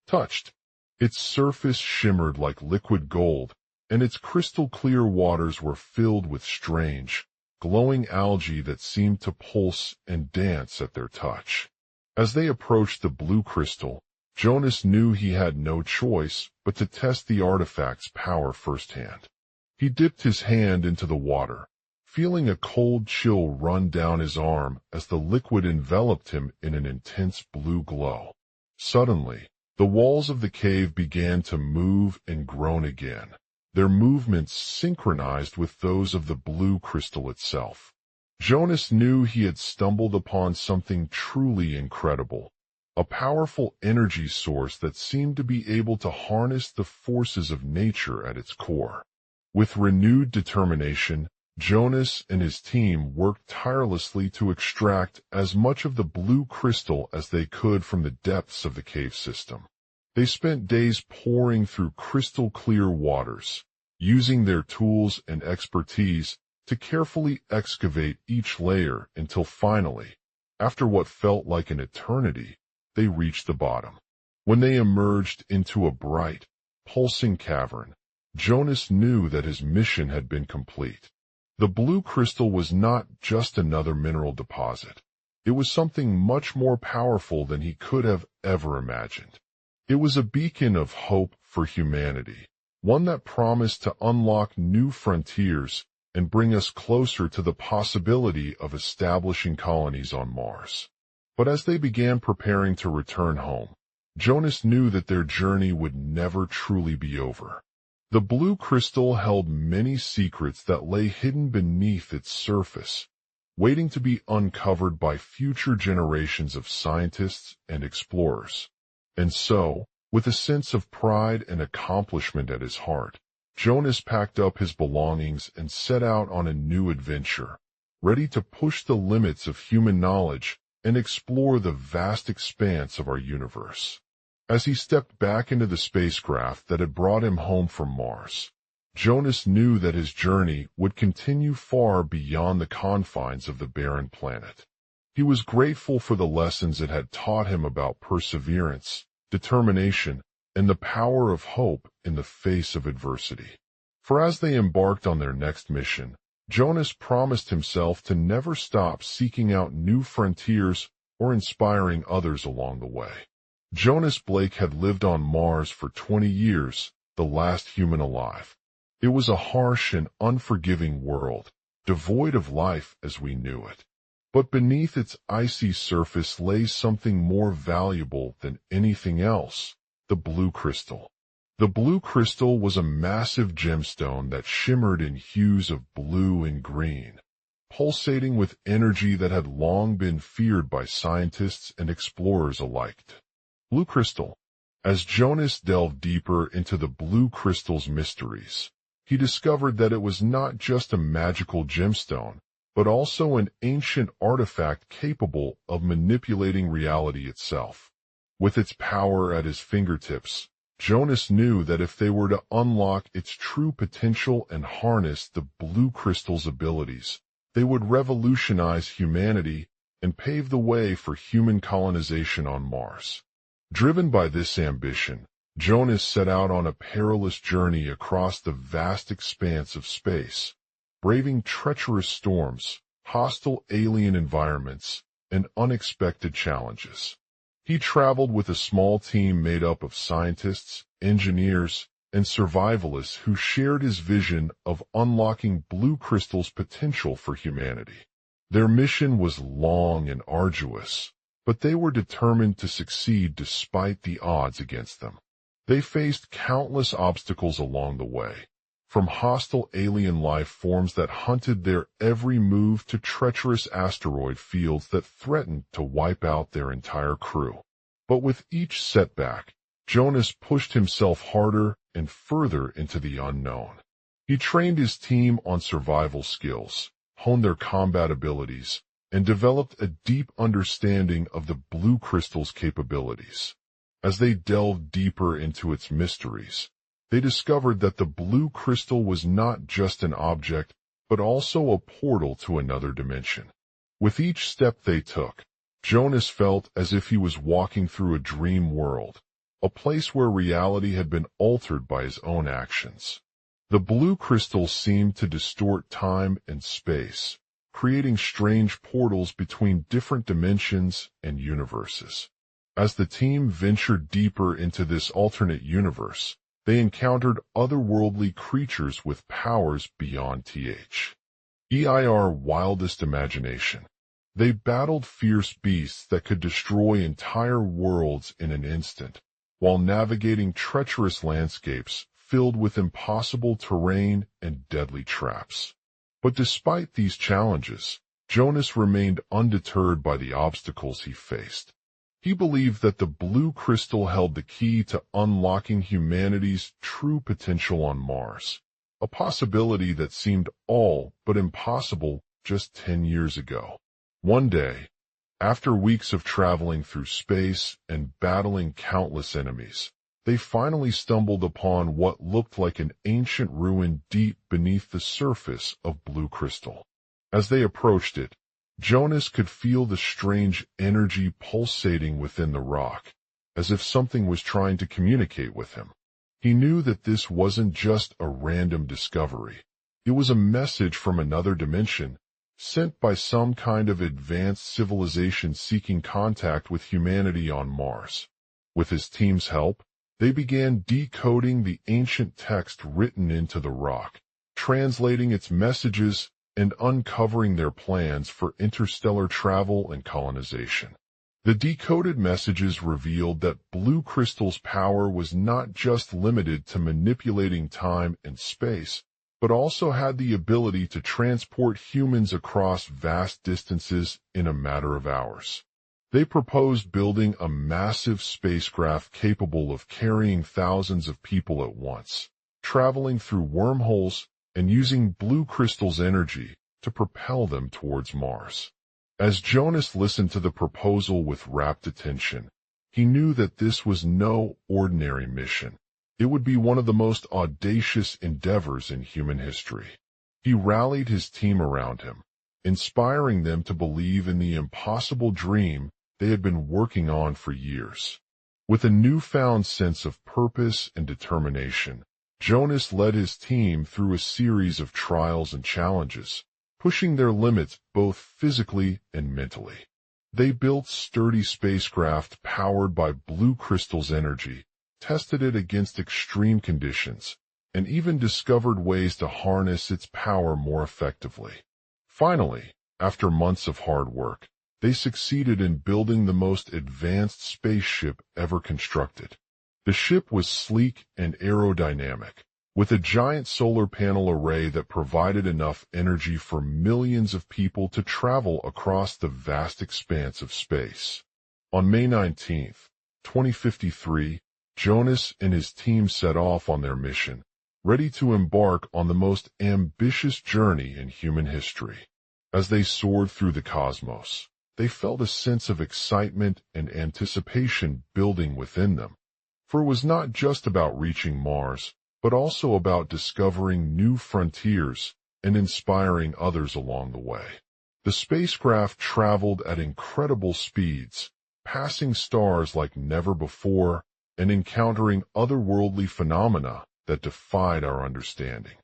touched. Its surface shimmered like liquid gold, and its crystal-clear waters were filled with strange, glowing algae that seemed to pulse and dance at their touch. As they approached the Blue Crystal, Jonas knew he had no choice but to test the artifact's power firsthand. He dipped his hand into the water, feeling a cold chill run down his arm as the liquid enveloped him in an intense blue glow. Suddenly, the walls of the cave began to move and groan again, their movements synchronized with those of the Blue Crystal itself. Jonas knew he had stumbled upon something truly incredible, a powerful energy source that seemed to be able to harness the forces of nature at its core. With renewed determination, Jonas and his team worked tirelessly to extract as much of the blue crystal as they could from the depths of the cave system. They spent days poring through crystal-clear waters, using their tools and expertise to carefully excavate each layer until finally, after what felt like an eternity, they reached the bottom. When they emerged into a bright, pulsing cavern, Jonas knew that his mission had been complete. The blue crystal was not just another mineral deposit. It was something much more powerful than he could have ever imagined. It was a beacon of hope for humanity, one that promised to unlock new frontiers and bring us closer to the possibility of establishing colonies on Mars. But as they began preparing to return home, Jonas knew that their journey would never truly be over. The blue crystal held many secrets that lay hidden beneath its surface, waiting to be uncovered by future generations of scientists and explorers. And so, with a sense of pride and accomplishment at his heart, Jonas packed up his belongings and set out on a new adventure, ready to push the limits of human knowledge and explore the vast expanse of our universe. As he stepped back into the spacecraft that had brought him home from Mars, Jonas knew that his journey would continue far beyond the confines of the barren planet. He was grateful for the lessons it had taught him about perseverance, determination, and the power of hope in the face of adversity. For as they embarked on their next mission, Jonas promised himself to never stop seeking out new frontiers or inspiring others along the way. Jonas Blake had lived on Mars for 20 years, the last human alive. It was a harsh and unforgiving world, devoid of life as we knew it. But beneath its icy surface lay something more valuable than anything else, the blue crystal. The blue crystal was a massive gemstone that shimmered in hues of blue and green, pulsating with energy that had long been feared by scientists and explorers alike. Blue crystal. As Jonas delved deeper into the blue crystal's mysteries, he discovered that it was not just a magical gemstone, but also an ancient artifact capable of manipulating reality itself. With its power at his fingertips, Jonas knew that if they were to unlock its true potential and harness the blue crystal's abilities, they would revolutionize humanity and pave the way for human colonization on Mars. Driven by this ambition, Jonas set out on a perilous journey across the vast expanse of space, braving treacherous storms, hostile alien environments, and unexpected challenges. He traveled with a small team made up of scientists, engineers, and survivalists who shared his vision of unlocking blue crystal's potential for humanity. Their mission was long and arduous, but they were determined to succeed despite the odds against them. They faced countless obstacles along the way, from hostile alien life forms that hunted their every move to treacherous asteroid fields that threatened to wipe out their entire crew. But with each setback, Jonas pushed himself harder and further into the unknown. He trained his team on survival skills, honed their combat abilities, and developed a deep understanding of the blue crystal's capabilities. As they delved deeper into its mysteries, they discovered that the blue crystal was not just an object, but also a portal to another dimension. With each step they took, Jonas felt as if he was walking through a dream world, a place where reality had been altered by his own actions. The blue crystal seemed to distort time and space, creating strange portals between different dimensions and universes. As the team ventured deeper into this alternate universe, they encountered otherworldly creatures with powers beyond their wildest imagination. They battled fierce beasts that could destroy entire worlds in an instant, while navigating treacherous landscapes filled with impossible terrain and deadly traps. But despite these challenges, Jonas remained undeterred by the obstacles he faced. He believed that the blue crystal held the key to unlocking humanity's true potential on Mars, a possibility that seemed all but impossible just 10 years ago. One day, after weeks of traveling through space and battling countless enemies, they finally stumbled upon what looked like an ancient ruin deep beneath the surface of blue crystal. As they approached it, Jonas could feel the strange energy pulsating within the rock, as if something was trying to communicate with him. He knew that this wasn't just a random discovery. It was a message from another dimension, sent by some kind of advanced civilization seeking contact with humanity on Mars. With his team's help, they began decoding the ancient text written into the rock, translating its messages and uncovering their plans for interstellar travel and colonization. The decoded messages revealed that blue crystal's power was not just limited to manipulating time and space, but also had the ability to transport humans across vast distances in a matter of hours. They proposed building a massive spacecraft capable of carrying thousands of people at once, traveling through wormholes and using blue crystal's energy to propel them towards Mars. As Jonas listened to the proposal with rapt attention, he knew that this was no ordinary mission. It would be one of the most audacious endeavors in human history. He rallied his team around him, inspiring them to believe in the impossible dream they had been working on for years. With a newfound sense of purpose and determination, Jonas led his team through a series of trials and challenges, pushing their limits both physically and mentally. They built sturdy spacecraft powered by blue crystal's energy, tested it against extreme conditions, and even discovered ways to harness its power more effectively. Finally, after months of hard work, they succeeded in building the most advanced spaceship ever constructed. The ship was sleek and aerodynamic, with a giant solar panel array that provided enough energy for millions of people to travel across the vast expanse of space. On May 19, 2053, Jonas and his team set off on their mission, ready to embark on the most ambitious journey in human history. As they soared through the cosmos, they felt a sense of excitement and anticipation building within them. For it was not just about reaching Mars, but also about discovering new frontiers and inspiring others along the way. The spacecraft traveled at incredible speeds, passing stars like never before and encountering otherworldly phenomena that defied our understanding.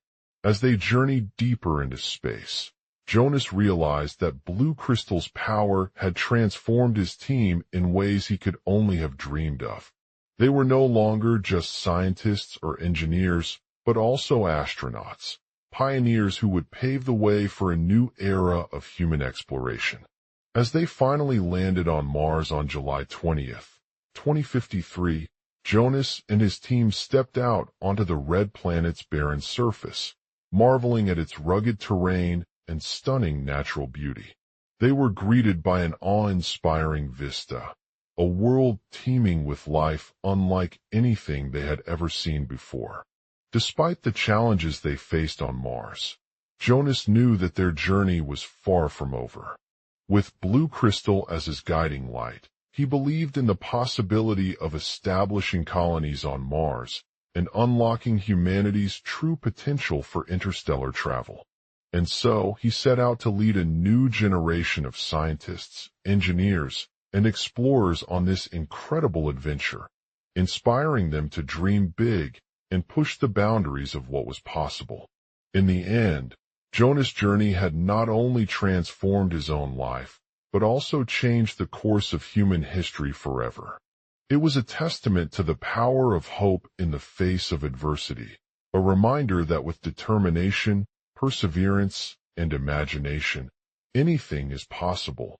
As they journeyed deeper into space, Jonas realized that blue crystal's power had transformed his team in ways he could only have dreamed of. They were no longer just scientists or engineers, but also astronauts, pioneers who would pave the way for a new era of human exploration. As they finally landed on Mars on July 20th, 2053, Jonas and his team stepped out onto the red planet's barren surface, marveling at its rugged terrain and stunning natural beauty. They were greeted by an awe-inspiring vista, a world teeming with life unlike anything they had ever seen before. Despite the challenges they faced on Mars, Jonas knew that their journey was far from over. With blue crystal as his guiding light, he believed in the possibility of establishing colonies on Mars and unlocking humanity's true potential for interstellar travel. And so he set out to lead a new generation of scientists, engineers, and explorers on this incredible adventure, inspiring them to dream big and push the boundaries of what was possible. In the end, Jonas' journey had not only transformed his own life, but also changed the course of human history forever. It was a testament to the power of hope in the face of adversity, a reminder that with determination, perseverance, and imagination, anything is possible,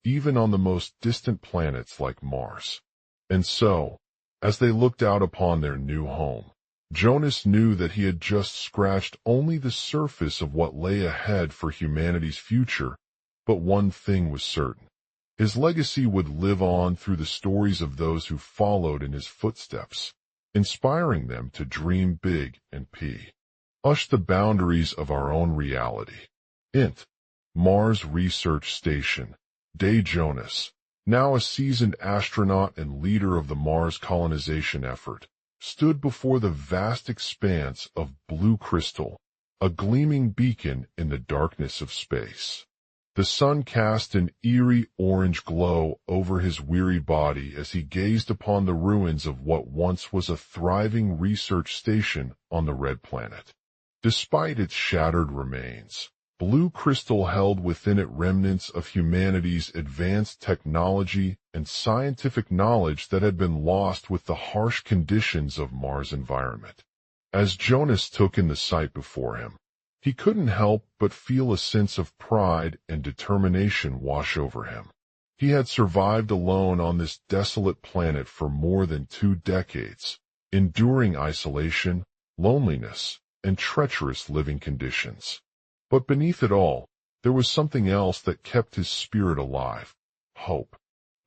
even on the most distant planets like Mars. And so, as they looked out upon their new home, Jonas knew that he had just scratched only the surface of what lay ahead for humanity's future, but one thing was certain. His legacy would live on through the stories of those who followed in his footsteps, inspiring them to dream big and be. push the boundaries of our own reality. Int. Mars Research Station. Day Jonas, now a seasoned astronaut and leader of the Mars colonization effort, stood before the vast expanse of blue crystal, a gleaming beacon in the darkness of space. The sun cast an eerie orange glow over his weary body as he gazed upon the ruins of what once was a thriving research station on the Red Planet. Despite its shattered remains, blue crystal held within it remnants of humanity's advanced technology and scientific knowledge that had been lost with the harsh conditions of Mars' environment. As Jonas took in the sight before him, he couldn't help but feel a sense of pride and determination wash over him. He had survived alone on this desolate planet for more than 2 decades, enduring isolation, loneliness, and treacherous living conditions. But beneath it all, there was something else that kept his spirit alive: hope.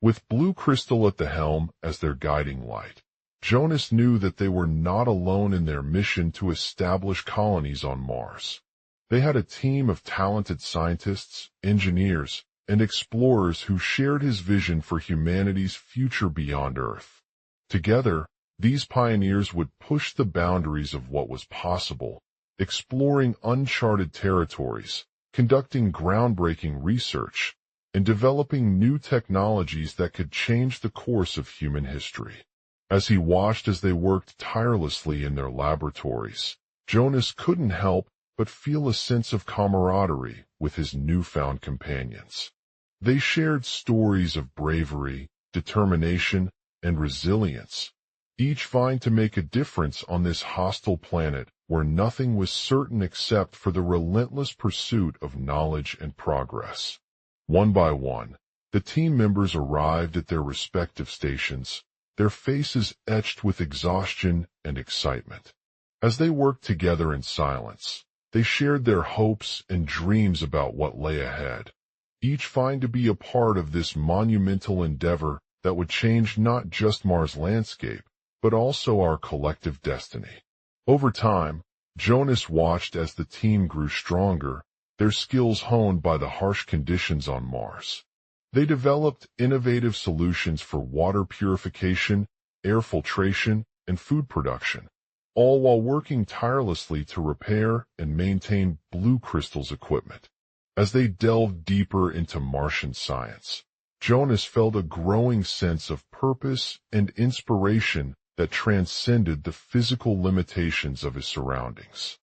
With blue crystal at the helm as their guiding light, Jonas knew that they were not alone in their mission to establish colonies on Mars. They had a team of talented scientists, engineers, and explorers who shared his vision for humanity's future beyond Earth. Together, these pioneers would push the boundaries of what was possible, exploring uncharted territories, conducting groundbreaking research, and developing new technologies that could change the course of human history. As he watched as they worked tirelessly in their laboratories, Jonas couldn't help but feel a sense of camaraderie with his newfound companions. They shared stories of bravery, determination, and resilience, each vying to make a difference on this hostile planet where nothing was certain except for the relentless pursuit of knowledge and progress. One by one, the team members arrived at their respective stations, their faces etched with exhaustion and excitement. As they worked together in silence, they shared their hopes and dreams about what lay ahead, each vying to be a part of this monumental endeavor that would change not just Mars' landscape, but also our collective destiny. Over time, Jonas watched as the team grew stronger, their skills honed by the harsh conditions on Mars. They developed innovative solutions for water purification, air filtration, and food production, all while working tirelessly to repair and maintain Blue Crystal's equipment. As they delved deeper into Martian science, Jonas felt a growing sense of purpose and inspiration that transcended the physical limitations of his surroundings.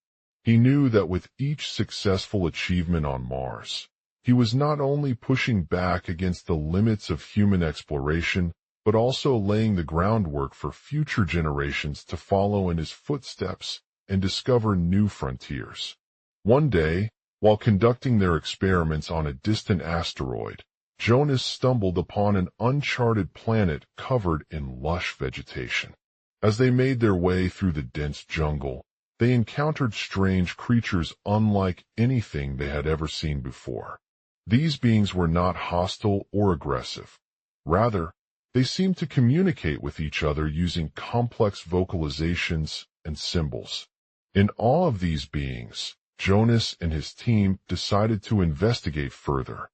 He knew that with each successful achievement on Mars, he was not only pushing back against the limits of human exploration, but also laying the groundwork for future generations to follow in his footsteps and discover new frontiers. One day, while conducting their experiments on a distant asteroid, Jonas stumbled upon an uncharted planet covered in lush vegetation. As they made their way through the dense jungle, they encountered strange creatures unlike anything they had ever seen before. These beings were not hostile or aggressive. Rather, they seemed to communicate with each other using complex vocalizations and symbols. In awe of these beings, Jonas and his team decided to investigate further.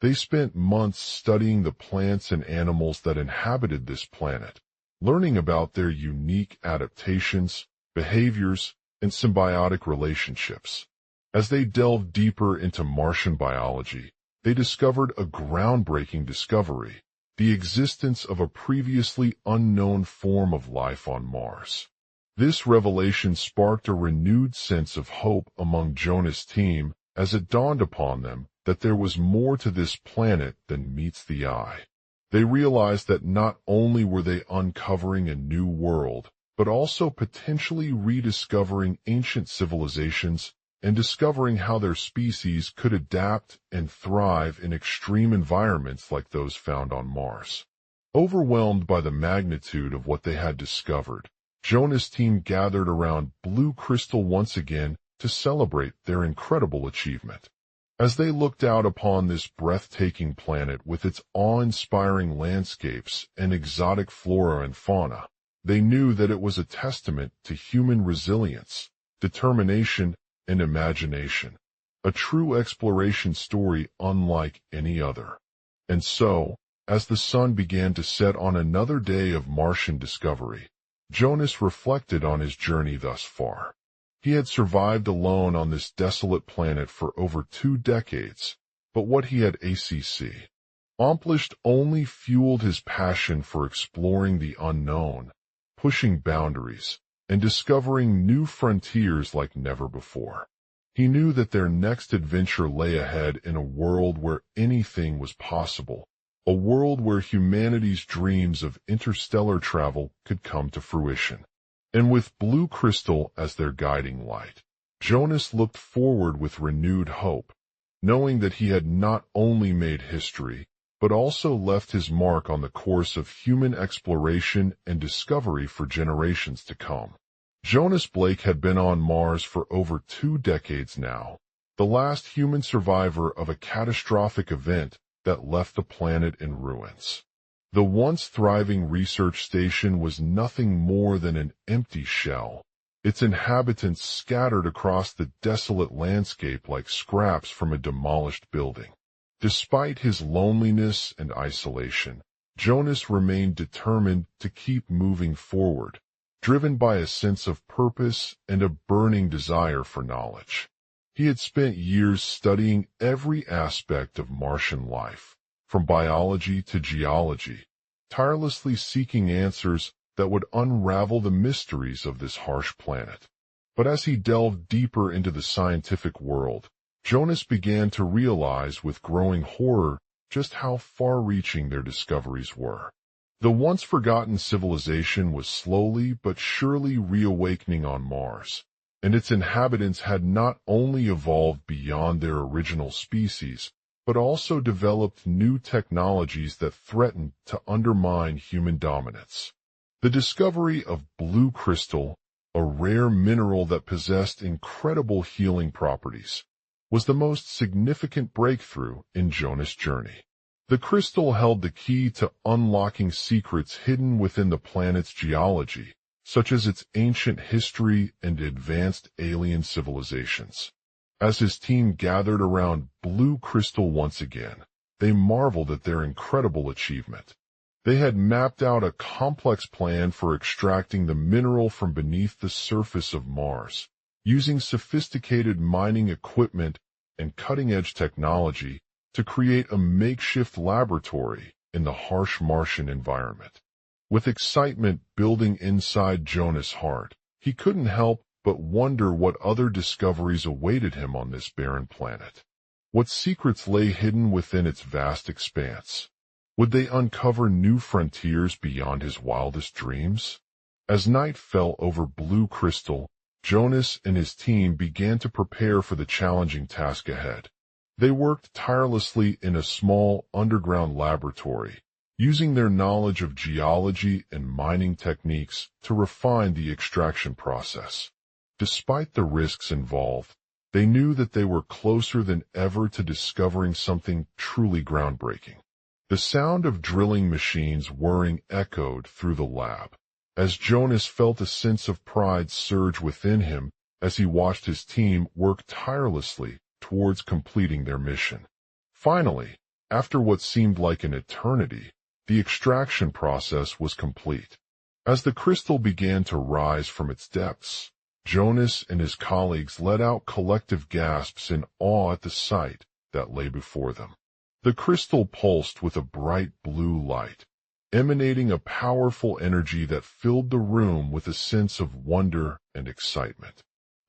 They spent months studying the plants and animals that inhabited this planet, learning about their unique adaptations, behaviors, and symbiotic relationships. As they delved deeper into Martian biology, they discovered a groundbreaking discovery: the existence of a previously unknown form of life on Mars. This revelation sparked a renewed sense of hope among Jonas' team as it dawned upon them that there was more to this planet than meets the eye. They realized that not only were they uncovering a new world, but also potentially rediscovering ancient civilizations and discovering how their species could adapt and thrive in extreme environments like those found on Mars. Overwhelmed by the magnitude of what they had discovered, Jonas' team gathered around Blue Crystal once again to celebrate their incredible achievement. As they looked out upon this breathtaking planet with its awe-inspiring landscapes and exotic flora and fauna, they knew that it was a testament to human resilience, determination, and imagination. A true exploration story unlike any other. And so, as the sun began to set on another day of Martian discovery, Jonas reflected on his journey thus far. He had survived alone on this desolate planet for over 2 decades, but what he had accomplished only fueled his passion for exploring the unknown, pushing boundaries, and discovering new frontiers like never before. He knew that their next adventure lay ahead in a world where anything was possible, a world where humanity's dreams of interstellar travel could come to fruition. And with Blue Crystal as their guiding light, Jonas looked forward with renewed hope, knowing that he had not only made history, but also left his mark on the course of human exploration and discovery for generations to come. Jonas Blake had been on Mars for over 2 decades now, the last human survivor of a catastrophic event that left the planet in ruins. The once thriving research station was nothing more than an empty shell, its inhabitants scattered across the desolate landscape like scraps from a demolished building. Despite his loneliness and isolation, Jonas remained determined to keep moving forward, driven by a sense of purpose and a burning desire for knowledge. He had spent years studying every aspect of Martian life, from biology to geology, tirelessly seeking answers that would unravel the mysteries of this harsh planet. But as he delved deeper into the scientific world, Jonas began to realize with growing horror just how far-reaching their discoveries were. The once-forgotten civilization was slowly but surely reawakening on Mars, and its inhabitants had not only evolved beyond their original species, but also developed new technologies that threatened to undermine human dominance. The discovery of blue crystal, a rare mineral that possessed incredible healing properties, was the most significant breakthrough in Jonas' journey. The crystal held the key to unlocking secrets hidden within the planet's geology, such as its ancient history and advanced alien civilizations. As his team gathered around Blue Crystal once again, they marveled at their incredible achievement. They had mapped out a complex plan for extracting the mineral from beneath the surface of Mars, using sophisticated mining equipment and cutting-edge technology to create a makeshift laboratory in the harsh Martian environment. With excitement building inside Jonas' heart, he couldn't help but wonder what other discoveries awaited him on this barren planet. What secrets lay hidden within its vast expanse? Would they uncover new frontiers beyond his wildest dreams? As night fell over Blue Crystal, Jonas and his team began to prepare for the challenging task ahead. They worked tirelessly in a small underground laboratory, using their knowledge of geology and mining techniques to refine the extraction process. Despite the risks involved, they knew that they were closer than ever to discovering something truly groundbreaking. The sound of drilling machines whirring echoed through the lab, as Jonas felt a sense of pride surge within him as he watched his team work tirelessly towards completing their mission. Finally, after what seemed like an eternity, the extraction process was complete. As the crystal began to rise from its depths, Jonas and his colleagues let out collective gasps in awe at the sight that lay before them. The crystal pulsed with a bright blue light, emanating a powerful energy that filled the room with a sense of wonder and excitement.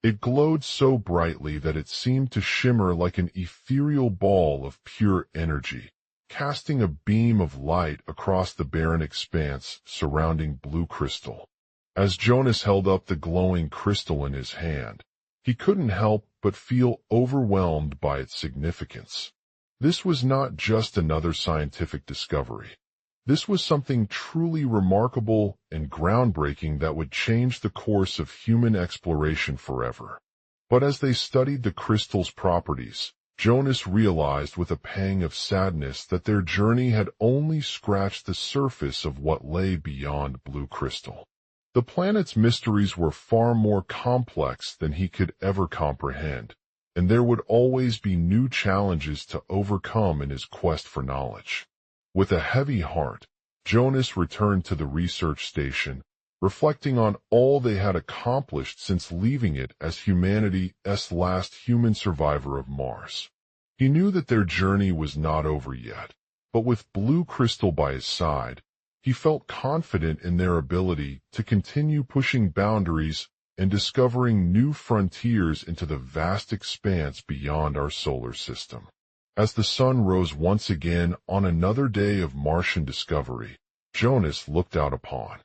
It glowed so brightly that it seemed to shimmer like an ethereal ball of pure energy, casting a beam of light across the barren expanse surrounding Blue Crystal. As Jonas held up the glowing crystal in his hand, he couldn't help but feel overwhelmed by its significance. This was not just another scientific discovery. This was something truly remarkable and groundbreaking that would change the course of human exploration forever. But as they studied the crystal's properties, Jonas realized with a pang of sadness that their journey had only scratched the surface of what lay beyond Blue Crystal. The planet's mysteries were far more complex than he could ever comprehend, and there would always be new challenges to overcome in his quest for knowledge. With a heavy heart, Jonas returned to the research station, reflecting on all they had accomplished since leaving it as humanity's last human survivor of Mars. He knew that their journey was not over yet, but with Blue Crystal by his side, he felt confident in their ability to continue pushing boundaries and discovering new frontiers into the vast expanse beyond our solar system. As the sun rose once again on another day of Martian discovery, Jonas looked out upon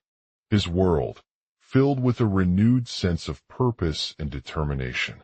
his world, filled with a renewed sense of purpose and determination.